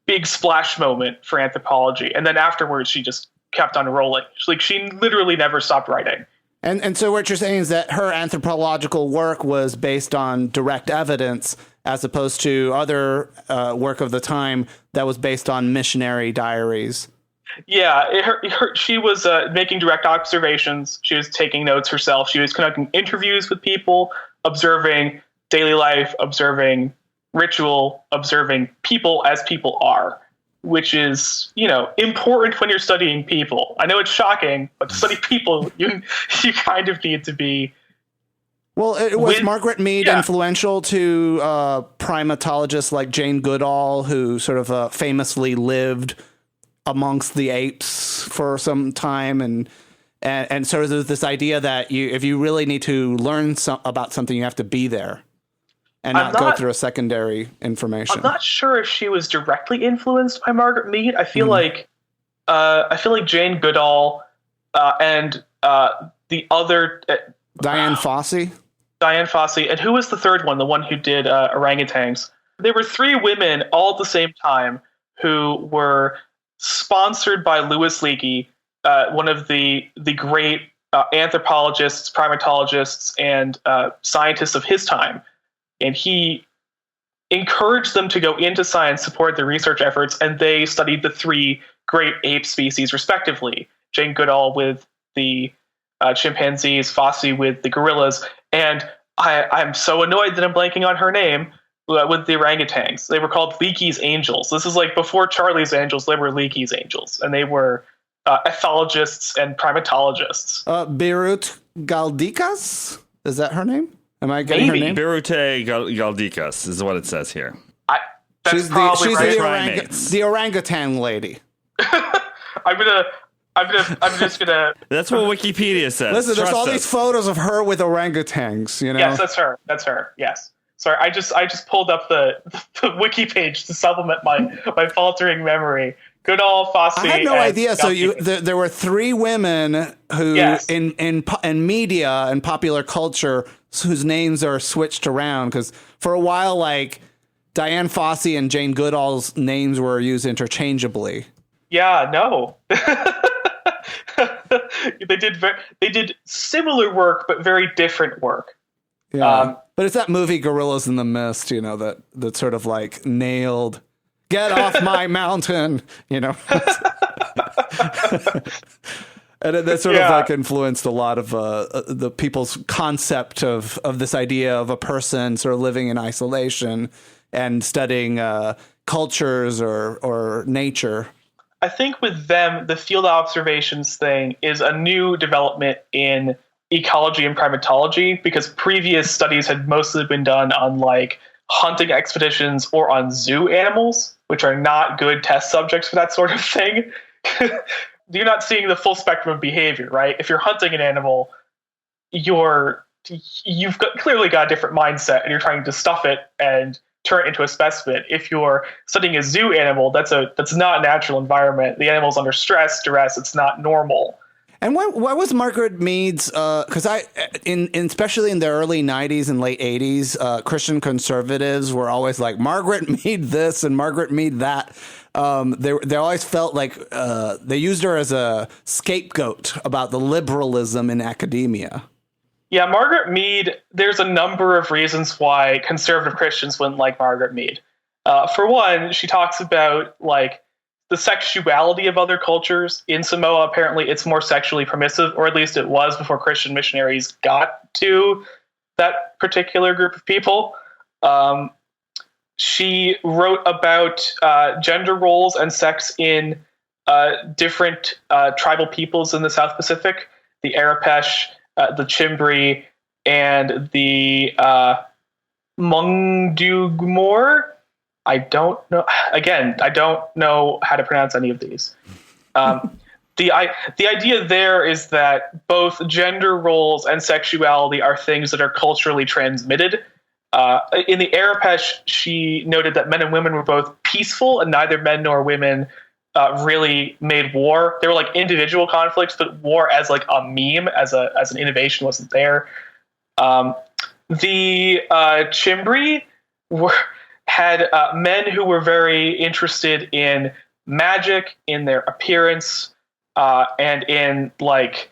big splash moment for anthropology. And then afterwards, she just kept on rolling. She literally never stopped writing. And so what you're saying is that her anthropological work was based on direct evidence as opposed to other work of the time that was based on missionary diaries. Yeah, she was making direct observations. She was taking notes herself. She was conducting interviews with people, observing daily life, observing ritual, observing people as people are, which is, important when you're studying people. I know it's shocking, but to study people, you kind of need to be. Well, was Margaret Mead influential to primatologists like Jane Goodall, who sort of famously lived amongst the apes for some time, and sort of this idea that if you really need to learn about something, you have to be there and not go through a secondary information. I'm not sure if she was directly influenced by Margaret Mead. I feel like Jane Goodall and the other Diane Fossey. Diane Fossey, and who was the third one? The one who did orangutans. There were three women all at the same time who were sponsored by Louis Leakey, one of the great anthropologists, primatologists, and scientists of his time. And he encouraged them to go into science, support their research efforts, and they studied the three great ape species, respectively. Jane Goodall with the chimpanzees, Fossey with the gorillas, and I'm so annoyed that I'm blanking on her name, with the orangutans. They were called Leakey's Angels. This is like before Charlie's Angels, they were Leakey's Angels, and they were ethologists and primatologists. Beirut Galdikas? Is that her name? Am I getting her name? Birute Galdikas is what it says here. She's right. The orangutan lady. I'm just gonna. That's what Wikipedia says. Listen, there's all these photos of her with orangutans. Yes, that's her. That's her. Yes. Sorry, I just pulled up the wiki page to supplement my faltering memory. Goodall, Fossey. I had no idea. So there were three women who in media and popular culture whose names are switched around, because for a while, like Diane Fossey and Jane Goodall's names were used interchangeably. Yeah, no. They did similar work, but very different work. Yeah, but it's that movie Gorillas in the Mist, that sort of like nailed, get off my mountain, and that sort of like influenced a lot of the people's concept of this idea of a person sort of living in isolation and studying cultures or nature. I think with them, the field observations thing is a new development in ecology and primatology, because previous studies had mostly been done on like hunting expeditions or on zoo animals, which are not good test subjects for that sort of thing. You're not seeing the full spectrum of behavior, right? If you're hunting an animal, clearly got a different mindset, and you're trying to stuff it and turn it into a specimen. If you're studying a zoo animal, that's not a natural environment. The animal's under stress, duress. It's not normal. And what was Margaret Mead's? Because especially in the early '90s and late '80s, Christian conservatives were always like Margaret Mead this and Margaret Mead that. They always felt like they used her as a scapegoat about the liberalism in academia. Yeah, Margaret Mead. There's a number of reasons why conservative Christians wouldn't like Margaret Mead. For one, she talks about like the sexuality of other cultures. In Samoa, apparently it's more sexually permissive, or at least it was before Christian missionaries got to that particular group of people. She wrote about gender roles and sex in different tribal peoples in the South Pacific, the Arapesh, the Chimbri, and the Mungdugmor. I don't know. Again, I don't know how to pronounce any of these. The idea there is that both gender roles and sexuality are things that are culturally transmitted. In the Arapesh, she noted that men and women were both peaceful, and neither men nor women really made war. There were like individual conflicts, but war as like a meme, as an innovation, wasn't there. The Chimbri had men who were very interested in magic, in their appearance, and in like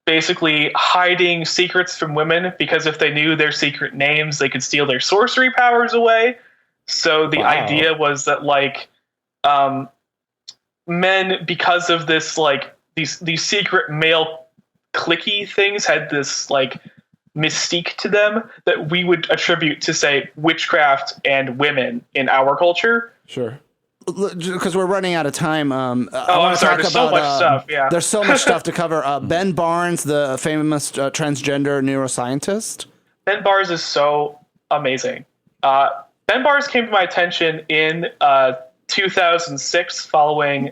basically hiding secrets from women, because if they knew their secret names, they could steal their sorcery powers away. So the idea was that like men, because of this, like these secret male cliquey things had this like mystique to them that we would attribute to, say, witchcraft and women in our culture. Sure. Because we're running out of time. I'm sorry. There's so much stuff. Yeah. There's so much stuff to cover. Ben Barnes, the famous transgender neuroscientist. Ben Barnes is so amazing. Ben Barnes came to my attention in 2006 following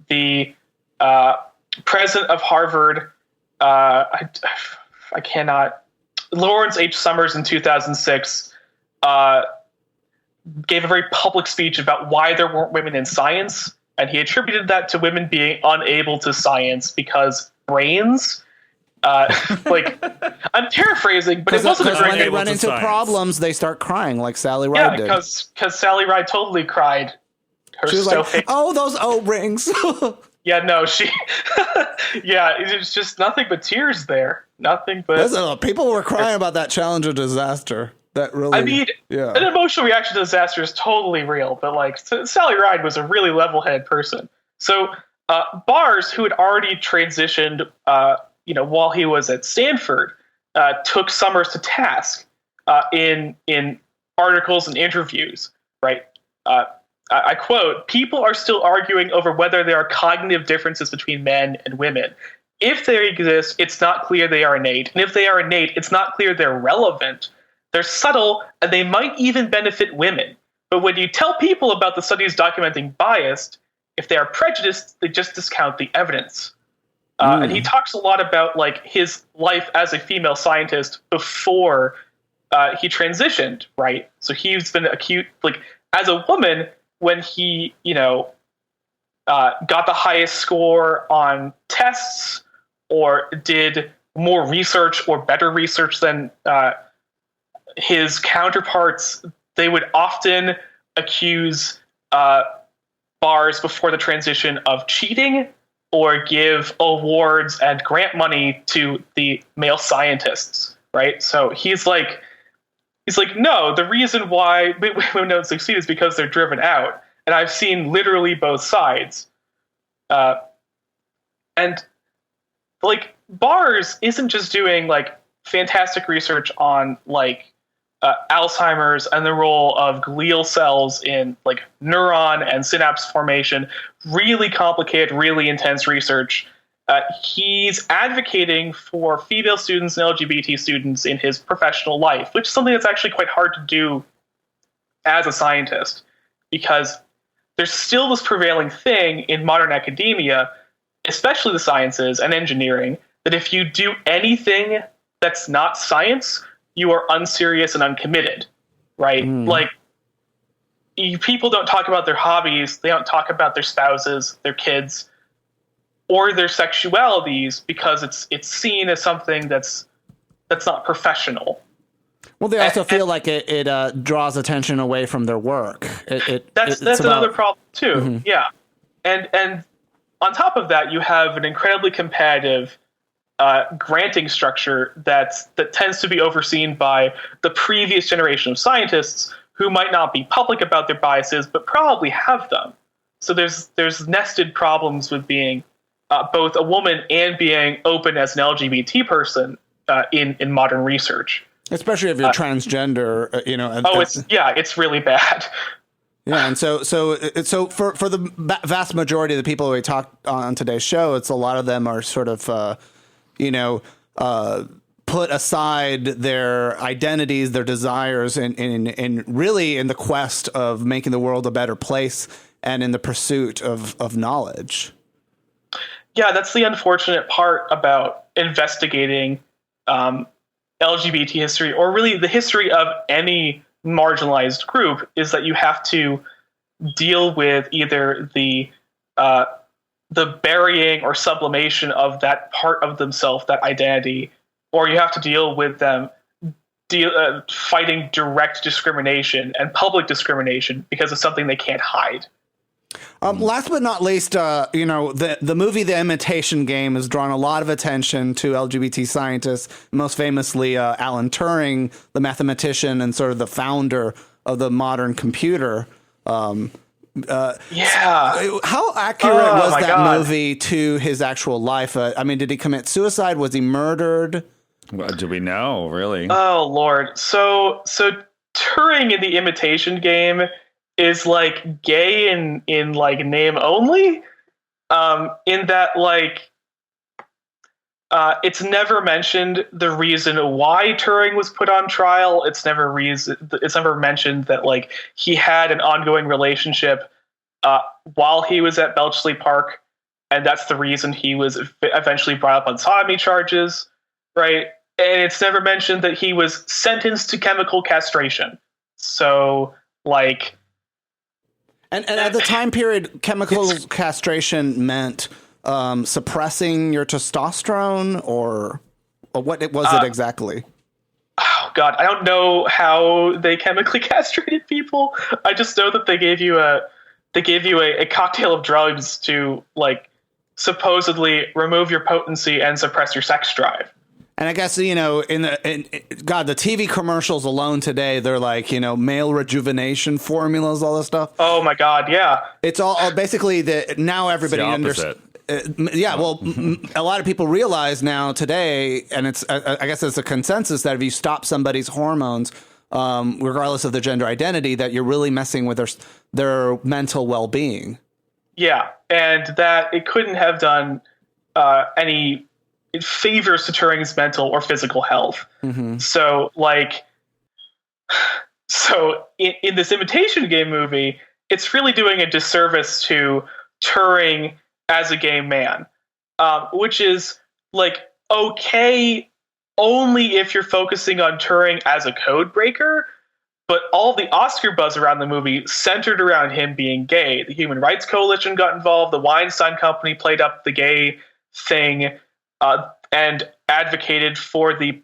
the president of Harvard. I cannot. Lawrence H. Summers in 2006 gave a very public speech about why there weren't women in science, and he attributed that to women being unable to science because brains. Like, I'm paraphrasing, but it wasn't a great. When they run into problems, they start crying, like Sally Ride did. Yeah, because Sally Ride totally cried. She was like, "Oh, those O-rings." Yeah, no, she. Yeah, it's just nothing but tears there. Nothing but. Listen, people were crying about that Challenger disaster. That really. I mean, an emotional reaction to disaster is totally real, but like Sally Ride was a really level-headed person. So Bars, who had already transitioned, while he was at Stanford, took Summers to task in articles and interviews. Right. I quote, "People are still arguing over whether there are cognitive differences between men and women. If they exist, it's not clear they are innate. And if they are innate, it's not clear they're relevant. They're subtle, and they might even benefit women. But when you tell people about the studies documenting bias, if they are prejudiced, they just discount the evidence." And he talks a lot about like his life as a female scientist before he transitioned, right? So he's been acute, like as a woman, when he, got the highest score on tests or did more research or better research than his counterparts, they would often accuse Bars before the transition of cheating or give awards and grant money to the male scientists, right? So he's like, no, the reason why women don't succeed is because they're driven out. And I've seen literally both sides. And like Bars isn't just doing like fantastic research on like Alzheimer's and the role of glial cells in like neuron and synapse formation. Really complicated, really intense research. He's advocating for female students and LGBT students in his professional life, which is something that's actually quite hard to do as a scientist, because there's still this prevailing thing in modern academia, especially the sciences and engineering, that if you do anything that's not science, you are unserious and uncommitted, right? Like, people don't talk about their hobbies. They don't talk about their spouses, their kids. or their sexualities because it's seen as something that's not professional. Well, they also feel like it draws attention away from their work. That's another problem too. Mm-hmm. Yeah, and on top of that, you have an incredibly competitive granting structure that tends to be overseen by the previous generation of scientists who might not be public about their biases, but probably have them. So there's nested problems with being both a woman and being open as an LGBT person in modern research. Especially if you're transgender, it's really bad. Yeah, and so for the vast majority of the people we talked on today's show, it's a lot of them are sort of, put aside their identities, their desires, and really in the quest of making the world a better place and in the pursuit of knowledge. Yeah, that's the unfortunate part about investigating LGBT history, or really the history of any marginalized group, is that you have to deal with either the burying or sublimation of that part of themselves, that identity, or you have to deal with them fighting direct discrimination and public discrimination because of something they can't hide. Last but not least, the movie The Imitation Game has drawn a lot of attention to LGBT scientists, most famously Alan Turing, the mathematician and sort of the founder of the modern computer. How accurate was that movie to his actual life? Did he commit suicide? Was he murdered? Well, do we know, really? Oh, Lord. So Turing in The Imitation Game is like gay in like name only, in that like it's never mentioned the reason why Turing was put on trial. It's never mentioned that like he had an ongoing relationship while he was at Bletchley Park, and that's the reason he was eventually brought up on sodomy charges, right? And it's never mentioned that he was sentenced to chemical castration. So like. And at the time period, chemical castration meant suppressing your testosterone, or what was it exactly? Oh God, I don't know how they chemically castrated people. I just know that they gave you a cocktail of drugs to like supposedly remove your potency and suppress your sex drive. And I guess, the TV commercials alone today, they're like, male rejuvenation formulas, all this stuff. Oh, my God. Yeah. It's all basically now everybody understands. A lot of people realize now today, and I guess it's a consensus that if you stop somebody's hormones, regardless of their gender identity, that you're really messing with their mental well-being. Yeah. And that it couldn't have done any favors to Turing's mental or physical health. Mm-hmm. So in this Imitation Game movie, it's really doing a disservice to Turing as a gay man, which is like okay only if you're focusing on Turing as a code breaker. But all the Oscar buzz around the movie centered around him being gay. The Human Rights Coalition got involved. The Weinstein Company played up the gay thing. And advocated for the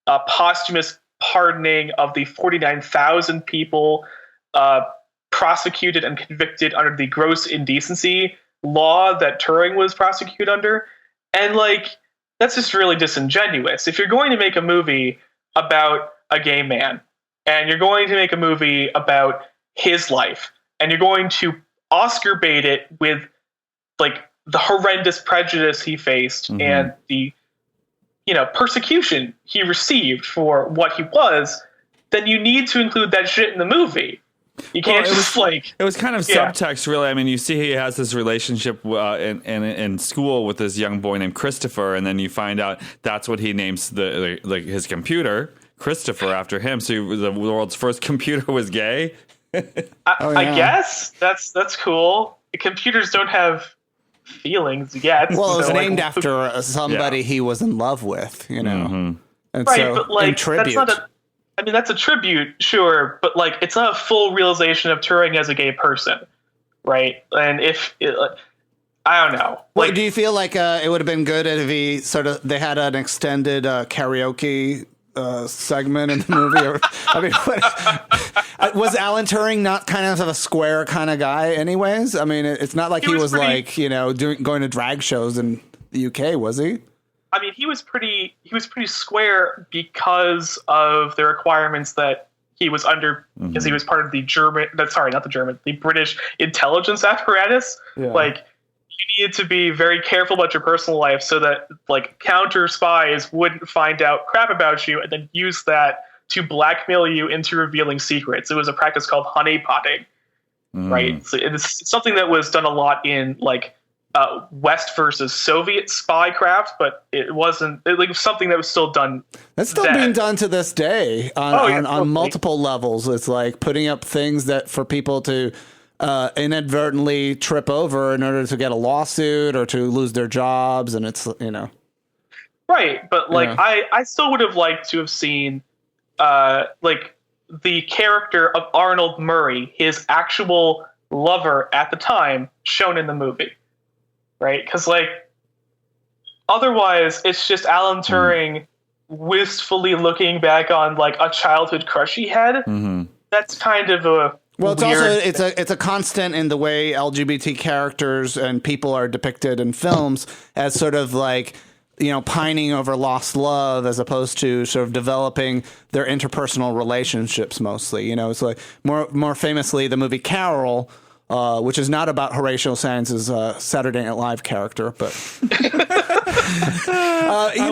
posthumous pardoning of the 49,000 people prosecuted and convicted under the gross indecency law that Turing was prosecuted under. And like, that's just really disingenuous. If you're going to make a movie about a gay man, and you're going to make a movie about his life, and you're going to Oscar bait it with like the horrendous prejudice he faced and the persecution he received for what he was, then you need to include that shit in the movie. You can't it was kind of subtext, really. I mean, you see he has this relationship in school with this young boy named Christopher, and then you find out that's what he names his computer, Christopher, after him. So the world's first computer was gay. I guess that's cool. Computers don't have feelings yet. Well, it was named after somebody he was in love with, And right, so, but like that's not that's a tribute, sure, but like it's not a full realization of Turing as a gay person, right? And I don't know. Like, do you feel like it would have been good if they had an extended karaoke segment in the movie? Or, I mean, was Alan Turing not kind of a square kind of guy anyways? I mean, it's not like he was like, going to drag shows in the UK, was he? I mean, he was pretty square because of the requirements that he was under, because he was part of the British intelligence apparatus. Yeah. Like, you needed to be very careful about your personal life so that like counter spies wouldn't find out crap about you and then use that to blackmail you into revealing secrets. It was a practice called honeypotting, right? So it's something that was done a lot in like West versus Soviet spycraft, but it wasn't like something that was still done. That's still being done to this day on multiple levels. It's like putting up things that for people to inadvertently trip over in order to get a lawsuit or to lose their jobs, and it's right. But like I still would have liked to have seen like the character of Arnold Murray, his actual lover at the time, shown in the movie. Right, because like otherwise, it's just Alan Turing wistfully looking back on like a childhood crush he had. That's kind of a it's a constant in the way LGBT characters and people are depicted in films as sort of like pining over lost love as opposed to sort of developing their interpersonal relationships mostly. It's like more famously the movie Carol. Which is not about Horatio Sands' Saturday Night Live character, but I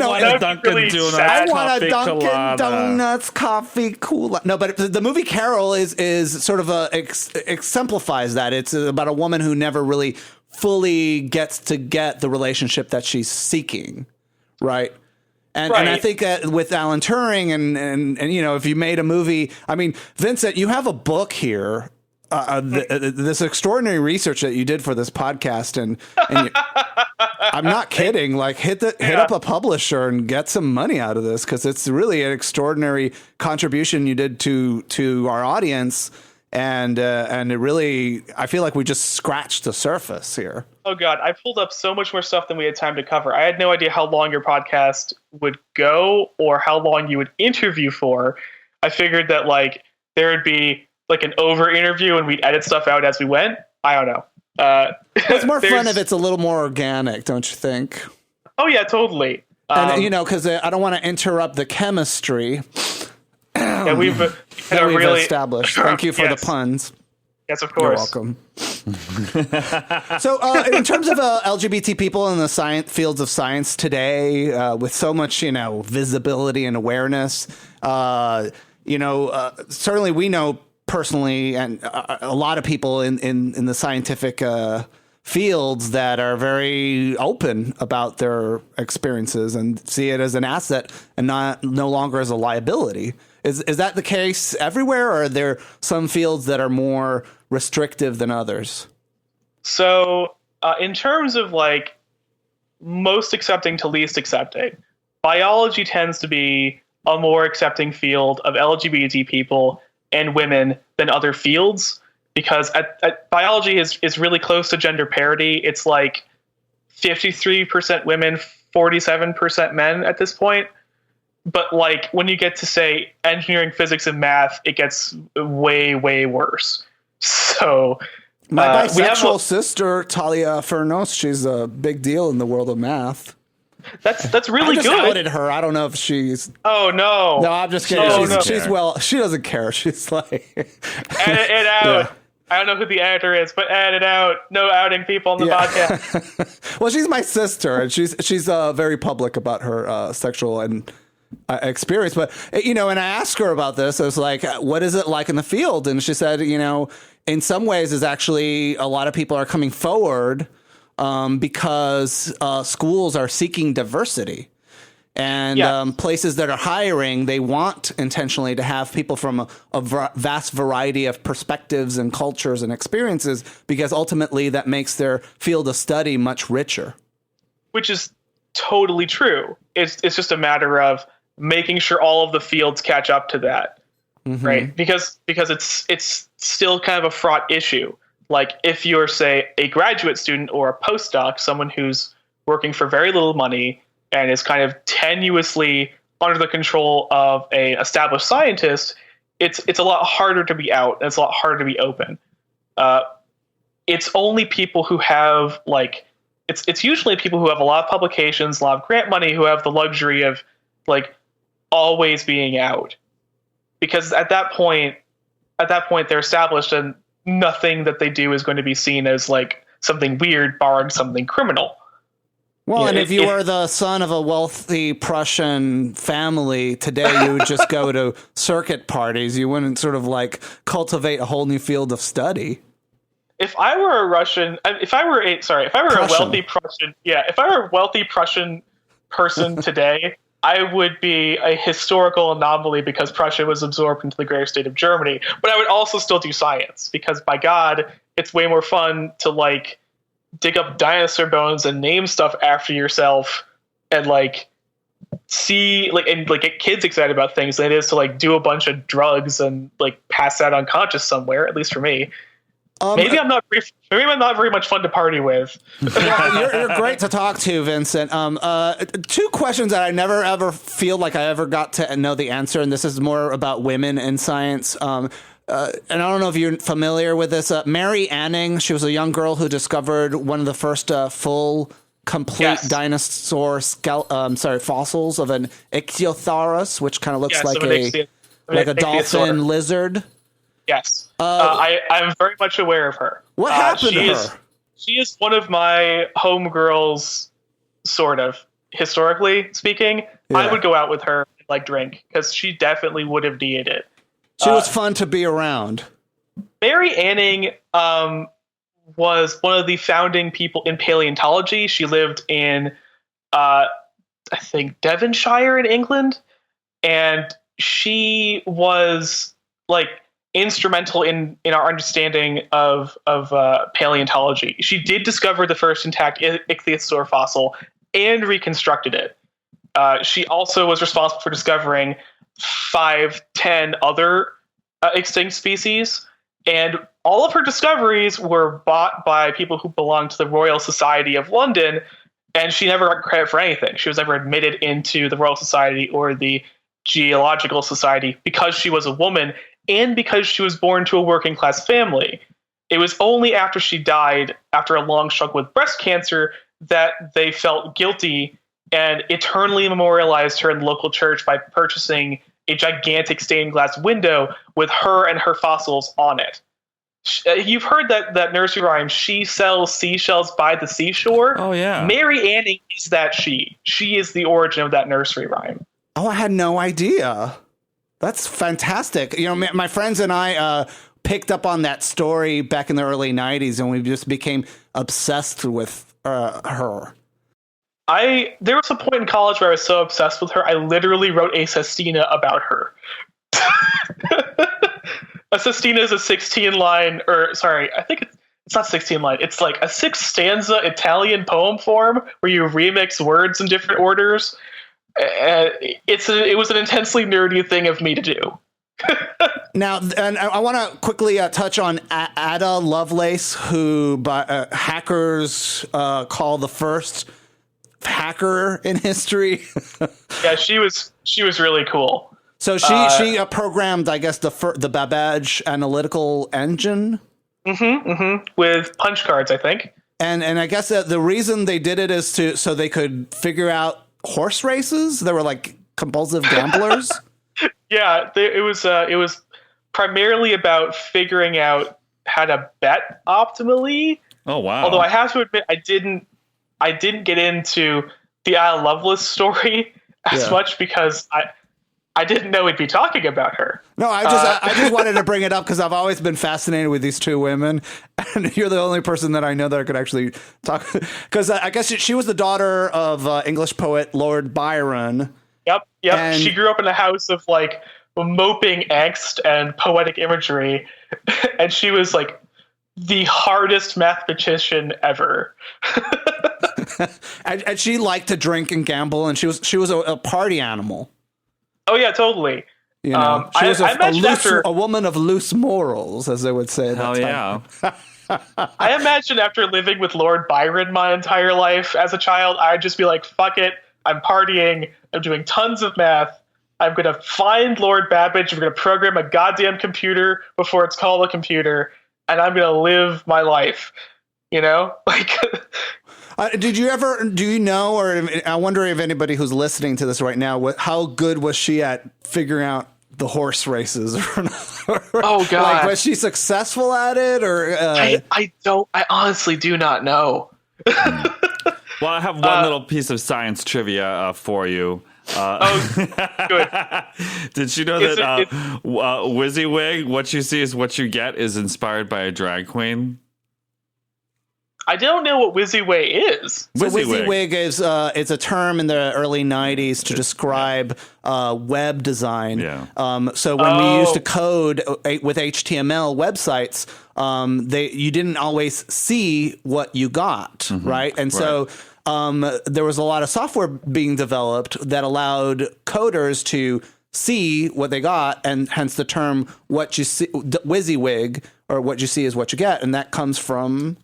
want a Dunkin' Donuts coffee cola. No, but the movie Carol is sort of exemplifies that. It's about a woman who never really fully gets to get the relationship that she's seeking, right? And I think that with Alan Turing and if you made a movie, I mean, Vincent, you have a book here. This extraordinary research that you did for this podcast, and I'm not kidding. Like, hit up a publisher and get some money out of this, because it's really an extraordinary contribution you did to our audience, and it really, I feel like we just scratched the surface here. Oh God, I pulled up so much more stuff than we had time to cover. I had no idea how long your podcast would go or how long you would interview for. I figured that like there would be like an over interview and we'd edit stuff out as we went. I don't know. It's more fun if it's a little more organic, don't you think? Oh yeah, totally. And because I don't want to interrupt the chemistry. Yeah, we've really established. Thank you for the puns. Yes, of course. You're welcome. So, in terms of LGBT people in the fields of science today, with so much visibility and awareness, certainly we know personally, and a lot of people in the scientific fields that are very open about their experiences and see it as an asset and no longer as a liability. Is that the case everywhere, or are there some fields that are more restrictive than others? So, in terms of like most accepting to least accepting, biology tends to be a more accepting field of LGBT people and women than other fields, because biology is really close to gender parity. It's like 53% women, 47% men at this point. But like when you get to say engineering, physics, and math, it gets way, way worse. So my bisexual sister, Talia Furnos, she's a big deal in the world of math. That's really good. I outed her. I don't know if she's. Oh no! No, I'm just kidding. She's well. She doesn't care. She's like. Edit it out. Yeah. I don't know who the editor is, but edit it out. No outing people on the podcast. Well, she's my sister, and she's very public about her sexual and experience. But and I asked her about this. I was like, "What is it like in the field?" And she said, in some ways, is actually a lot of people are coming forward. Because schools are seeking diversity, and places that are hiring, they want intentionally to have people from a vast variety of perspectives and cultures and experiences, because ultimately that makes their field of study much richer. Which is totally true. It's just a matter of making sure all of the fields catch up to that, right? Because it's still kind of a fraught issue. Like if you're, say, a graduate student or a postdoc, someone who's working for very little money and is kind of tenuously under the control of a established scientist, it's a lot harder to be out. And it's a lot harder to be open. It's only people who have like it's usually people who have a lot of publications, a lot of grant money, who have the luxury of like always being out, because at that point they're established and nothing that they do is going to be seen as like something weird, barring something criminal. Well, and if you were the son of a wealthy Prussian family today, you would just go to circuit parties. You wouldn't sort of like cultivate a whole new field of study. If I were a wealthy Prussian person today, I would be a historical anomaly because Prussia was absorbed into the greater state of Germany. But I would also still do science because, by God, it's way more fun to like dig up dinosaur bones and name stuff after yourself and like see like and like get kids excited about things than it is to like do a bunch of drugs and like pass out unconscious somewhere. At least for me. Maybe I'm not very much fun to party with. You're great to talk to, Vincent. Two questions that I never ever feel like I ever got to know the answer, and this is more about women in science. And I don't know if you're familiar with this. Mary Anning, she was a young girl who discovered one of the first complete dinosaur fossils of an Ichthyosaurus, which kind of looks like a dolphin lizard. Yes. I'm very much aware of her. What happened to her? She is one of my homegirls, sort of, historically speaking. Yeah. I would go out with her and like drink because she definitely would have needed it. She was fun to be around. Mary Anning was one of the founding people in paleontology. She lived in, I think, Devonshire in England. And she was like instrumental in our understanding of paleontology. She did discover the first intact ichthyosaur fossil and reconstructed it. She also was responsible for discovering 5-10 other extinct species, and all of her discoveries were bought by people who belonged to the Royal Society of London, and she never got credit for anything. She was never admitted into the Royal Society or the Geological Society because she was a woman and because she was born to a working class family. It was only after she died, after a long struggle with breast cancer, that they felt guilty and eternally memorialized her in the local church by purchasing a gigantic stained glass window with her and her fossils on it. You've heard that nursery rhyme, she sells seashells by the seashore. Oh, yeah. Mary Anning is that she. She is the origin of that nursery rhyme. Oh, I had no idea. That's fantastic. You know, my friends and I picked up on that story back in the early 90s, and we just became obsessed with her. There was a point in college where I was so obsessed with her, I literally wrote a sestina about her. A sestina is a 16-line, I think it's not 16-line. It's like a 6-stanza Italian poem form where you remix words in different orders. It was an intensely nerdy thing of me to do. Now, and I want to quickly touch on Ada Lovelace, who hackers call the first hacker in history. Yeah, she was really cool. So she programmed, I guess, the Babbage analytical engine. With punch cards, I think. And I guess that the reason they did it is so they could figure out horse races. They were like compulsive gamblers. Yeah, it was primarily about figuring out how to bet optimally. Oh wow! Although I have to admit, I didn't get into the Ada Lovelace story as much because I didn't know we'd be talking about her. No, I just wanted to bring it up because I've always been fascinated with these two women, and you're the only person that I know that could actually talk. Because I guess she was the daughter of English poet Lord Byron. Yep. And she grew up in a house of like moping angst and poetic imagery, and she was like the hardest mathematician ever. and she liked to drink and gamble, and she was a party animal. Oh yeah, totally. You know, she was a woman of loose morals, as they would say. Hell yeah. I imagine after living with Lord Byron my entire life as a child, I'd just be like, fuck it. I'm partying. I'm doing tons of math. I'm going to find Lord Babbage. We're going to program a goddamn computer before it's called a computer. And I'm going to live my life. You know? Like... do you know, or I wonder if anybody who's listening to this right now, how good was she at figuring out the horse races? Oh, God. Like, was she successful at it? Or I honestly do not know. Well, I have one little piece of science trivia for you. Good. Did you know that WYSIWYG, what you see is what you get, is inspired by a drag queen? I don't know what WYSIWYG is. So WYSIWYG is it's a term in the early 90s to describe web design. Yeah. So when we used to code with HTML websites, you didn't always see what you got, right? And so there was a lot of software being developed that allowed coders to see what they got, and hence the term "what you see," WYSIWYG, or "what you see is what you get," and that comes from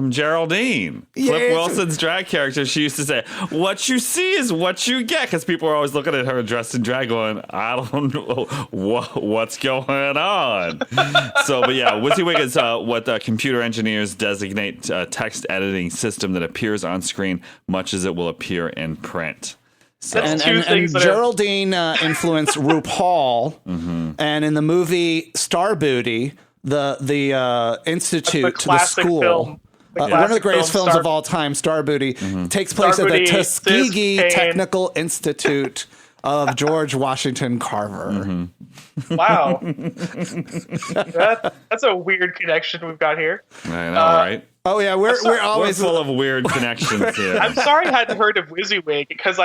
Geraldine. Flip Wilson's drag character. She used to say, "What you see is what you get," because people were always looking at her dressed in drag going, I don't know what's going on. But yeah, WYSIWYG is what computer engineers designate a text editing system that appears on screen much as it will appear in print. So. And Geraldine influenced RuPaul, and in the movie Star Booty, the institute, the school. Film. One of the greatest films of all time, Star Booty, takes place at the Tuskegee Technical Institute of George Washington Carver. Wow. That's a weird connection we've got here. I know, right? Oh, yeah, we're always full of weird connections here. I'm sorry I hadn't heard of WYSIWYG, because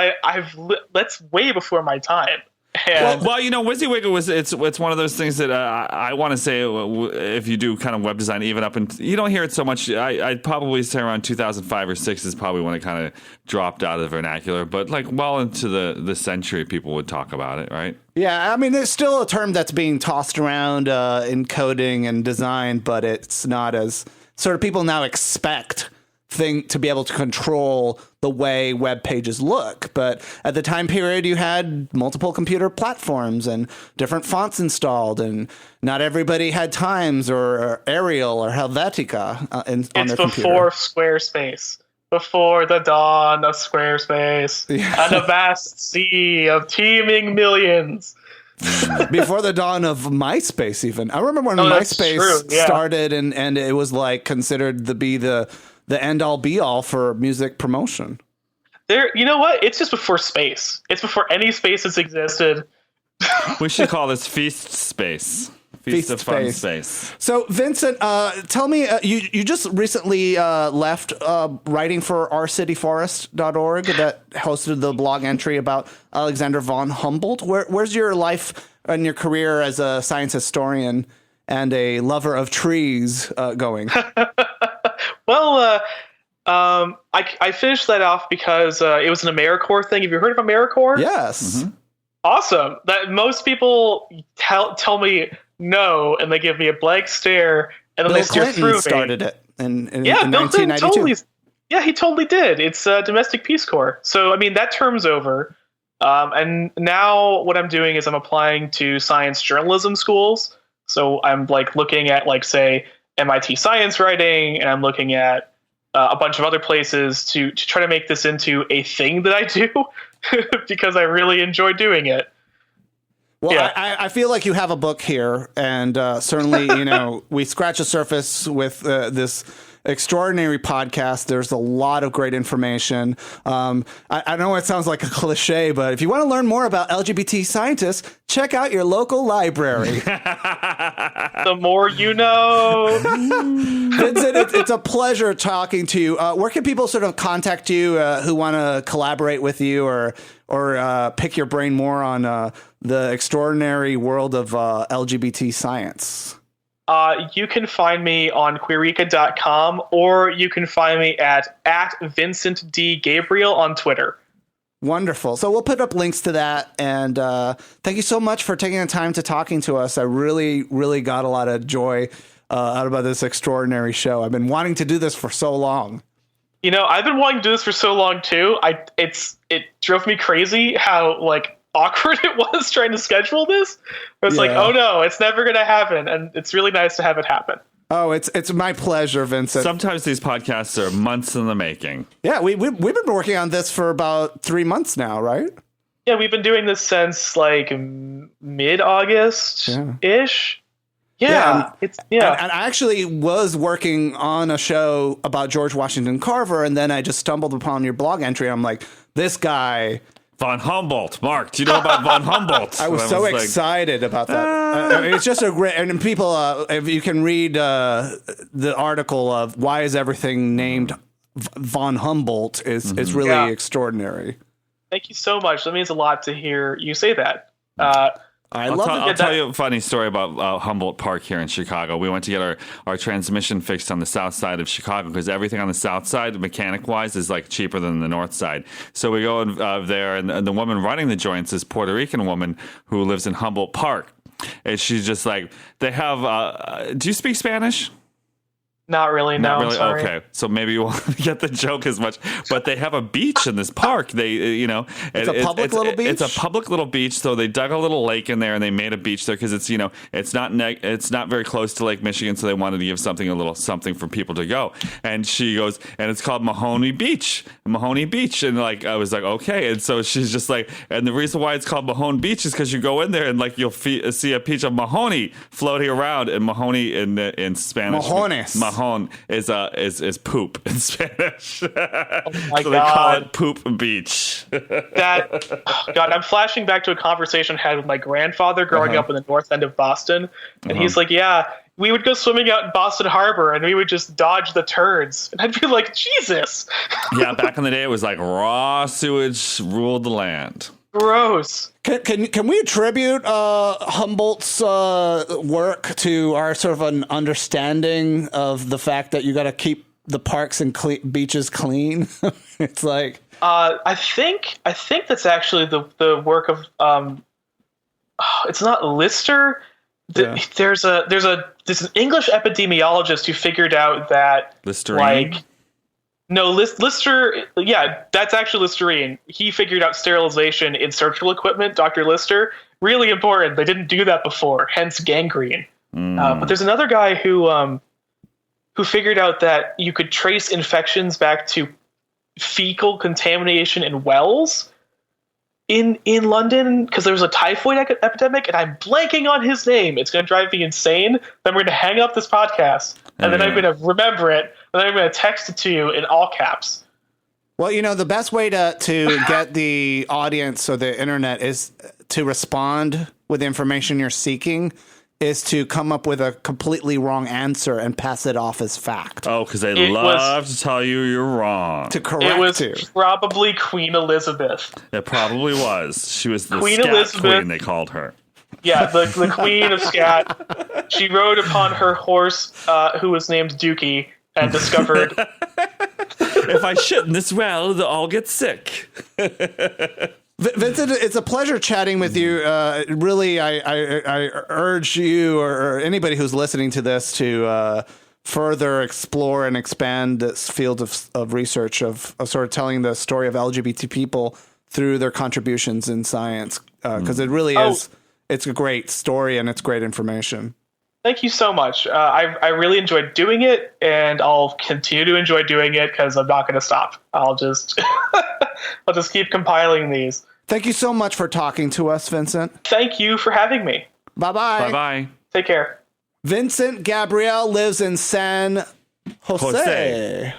that's way before my time. Well, you know, WYSIWYG it's one of those things that I want to say, if you do kind of web design, even up in, you don't hear it so much. I'd probably say around 2005 or 6 is probably when it kind of dropped out of the vernacular. But like well into the century, people would talk about it, right? Yeah, I mean, there's still a term that's being tossed around in coding and design, but it's not as sort of people now expect to be able to control the way web pages look. But at the time period, you had multiple computer platforms and different fonts installed, and not everybody had Times or Arial or Helvetica on their computer. It's before Squarespace, before the dawn of Squarespace, and a vast sea of teeming millions. Before the dawn of MySpace, even. I remember when MySpace started, and it was like considered to be the end-all be-all for music promotion. You know what? It's just before space. It's before any space has existed. We should call this Feast Space. Feast of Fun Space. So, Vincent, tell me, you just recently left writing for ourcityforest.org that hosted the blog entry about Alexander Von Humboldt. Where's your life and your career as a science historian and a lover of trees going? Well, I finished that off because it was an AmeriCorps thing. Have you heard of AmeriCorps? Yes. Awesome. That most people tell me no, and they give me a blank stare, and then Bill they stare Clinton through me. Started it in Bill 1992. Clinton he totally did. It's Domestic Peace Corps. So, I mean, that term's over. And now what I'm doing is I'm applying to science journalism schools. So I'm like looking at like, say, MIT science writing, and I'm looking at a bunch of other places to try to make this into a thing that I do because I really enjoy doing it. Well, yeah. I feel like you have a book here, and certainly, we scratch the surface with this extraordinary podcast. There's a lot of great information. I know it sounds like a cliche, but if you want to learn more about LGBT scientists, check out your local library. The more you know. Vincent, it's a pleasure talking to you. Where can people sort of contact you who want to collaborate with you or pick your brain more on the extraordinary world of LGBT science? You can find me on queereka.com, or you can find me at Vincent D. Gabrielle on Twitter. Wonderful. So we'll put up links to that. And thank you so much for taking the time to talking to us. I really, really got a lot of joy out about this extraordinary show. I've been wanting to do this for so long. You know, I've been wanting to do this for so long too. It drove me crazy how like awkward it was trying to schedule this. It's like, oh no, it's never going to happen, and it's really nice to have it happen. Oh, it's my pleasure, Vincent. Sometimes these podcasts are months in the making. Yeah, we've been working on this for about 3 months now, right? Yeah, we've been doing this since like mid-August-ish. Yeah. And I actually was working on a show about George Washington Carver, and then I just stumbled upon your blog entry. And I'm like, this guy... Von Humboldt. Mark, do you know about Von Humboldt? I was so excited about that. It's just a great... And people, if you can read the article of why is everything named Von Humboldt is really extraordinary. Thank you so much. That means a lot to hear you say that. I'll tell you a funny story about Humboldt Park here in Chicago. We went to get our transmission fixed on the south side of Chicago because everything on the south side, mechanic-wise, is like cheaper than the north side. So we go there, and the woman running the joints is Puerto Rican woman who lives in Humboldt Park. And she's just like, they have, do you speak Spanish? Not really, no. Not really. Sorry. Okay, so maybe you won't get the joke as much. But they have a beach in this park. They, it's a public little beach. It's a public little beach. So they dug a little lake in there and they made a beach there because it's it's not very close to Lake Michigan. So they wanted to give a little something for people to go. And she goes, and it's called Mahoney Beach. And like I was like, okay. And so she's just like, and the reason why it's called Mahone Beach is because you go in there and like you'll see a piece of Mahoney floating around, and Mahoney in Spanish. Mahones. Mahone is poop in Spanish. Oh my so God. they call it Poop Beach. God, I'm flashing back to a conversation I had with my grandfather growing up in the north end of Boston. And he's like, yeah, we would go swimming out in Boston Harbor and we would just dodge the turds. And I'd be like, Jesus. Yeah, back in the day, it was like raw sewage ruled the land. Gross. Can we attribute Humboldt's work to our sort of an understanding of the fact that you got to keep the parks and beaches clean? It's like I think that's actually the work of it's not Lister. There's an English epidemiologist who figured out that Listerine? No, Lister, yeah, that's actually Listerine. He figured out sterilization in surgical equipment, Dr. Lister. Really important. They didn't do that before, hence gangrene. But there's another guy who figured out that you could trace infections back to fecal contamination in wells in London because there was a typhoid epidemic, and I'm blanking on his name. It's going to drive me insane. Then we're going to hang up this podcast, and then I'm going to remember it, and then I'm going to text it to you in all caps. Well, the best way to get the audience or the internet is to respond with the information you're seeking is to come up with a completely wrong answer and pass it off as fact. Oh, because they love to tell you you're wrong. To correct you. It was probably Queen Elizabeth. It probably was. She was the Queen scat Elizabeth. queen, they called her. Yeah, the queen of scat. She rode upon her horse, who was named Dookie, and discovered... If I shit in this well, they'll all get sick. Vincent, it's a pleasure chatting with you. Really, I urge you or anybody who's listening to this to further explore and expand this field of research of sort of telling the story of LGBT people through their contributions in science, because it really is. It's a great story and it's great information. Thank you so much. I really enjoyed doing it, and I'll continue to enjoy doing it because I'm not going to stop. I'll just keep compiling these. Thank you so much for talking to us, Vincent. Thank you for having me. Bye-bye. Bye-bye. Take care. Vincent Gabrielle lives in San Jose,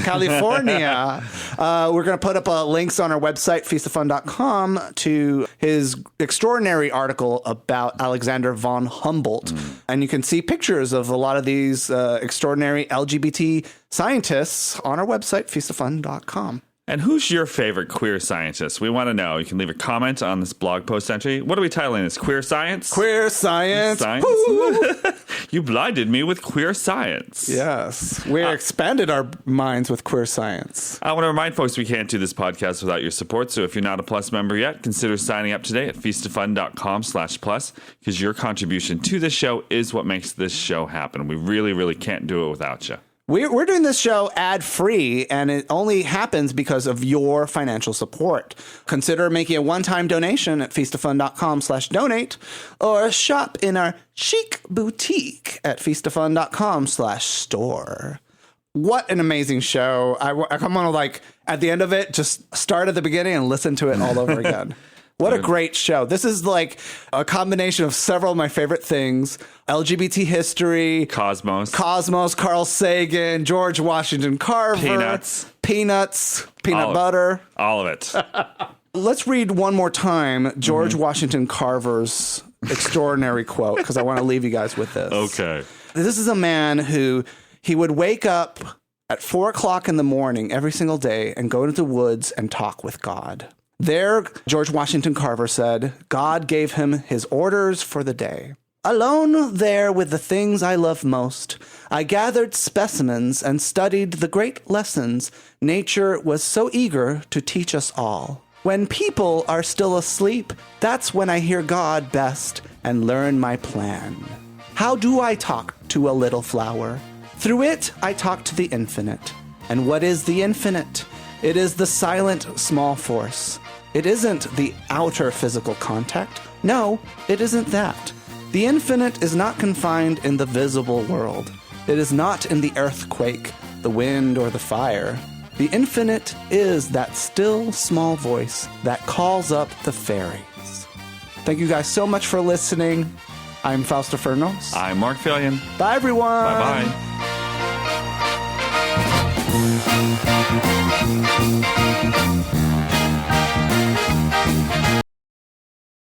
California. We're going to put up links on our website, feastoffun.com, to his extraordinary article about Alexander von Humboldt. And you can see pictures of a lot of these extraordinary LGBT scientists on our website, feastoffun.com. And who's your favorite queer scientist? We want to know. You can leave a comment on this blog post entry. What are we titling this? Queer Science? Queer Science. You blinded me with queer science. Yes. We expanded our minds with queer science. I want to remind folks we can't do this podcast without your support. So if you're not a Plus member yet, consider signing up today at feastoffun.com/plus, because your contribution to this show is what makes this show happen. We really, really can't do it without you. We're doing this show ad-free, and it only happens because of your financial support. Consider making a one-time donation at feastoffun.com/donate, or shop in our chic boutique at feastoffun.com/store. What an amazing show. I want to, at the end of it, just start at the beginning and listen to it all over again. What a great show. This is like a combination of several of my favorite things. LGBT history. Cosmos, Carl Sagan, George Washington Carver. Peanuts, peanut butter. All of it. Let's read one more time George Washington Carver's extraordinary quote, because I want to leave you guys with this. Okay. This is a man who he would wake up at 4 o'clock in the morning every single day and go into the woods and talk with God. There, George Washington Carver said, God gave him his orders for the day. Alone there with the things I love most, I gathered specimens and studied the great lessons nature was so eager to teach us all. When people are still asleep, that's when I hear God best and learn my plan. How do I talk to a little flower? Through it, I talk to the infinite. And what is the infinite? It is the silent small force. It isn't the outer physical contact. No, it isn't that. The infinite is not confined in the visible world. It is not in the earthquake, the wind, or the fire. The infinite is that still small voice that calls up the fairies. Thank you guys so much for listening. I'm Fausto Fernos. I'm Mark Fillion. Bye, everyone. Bye-bye.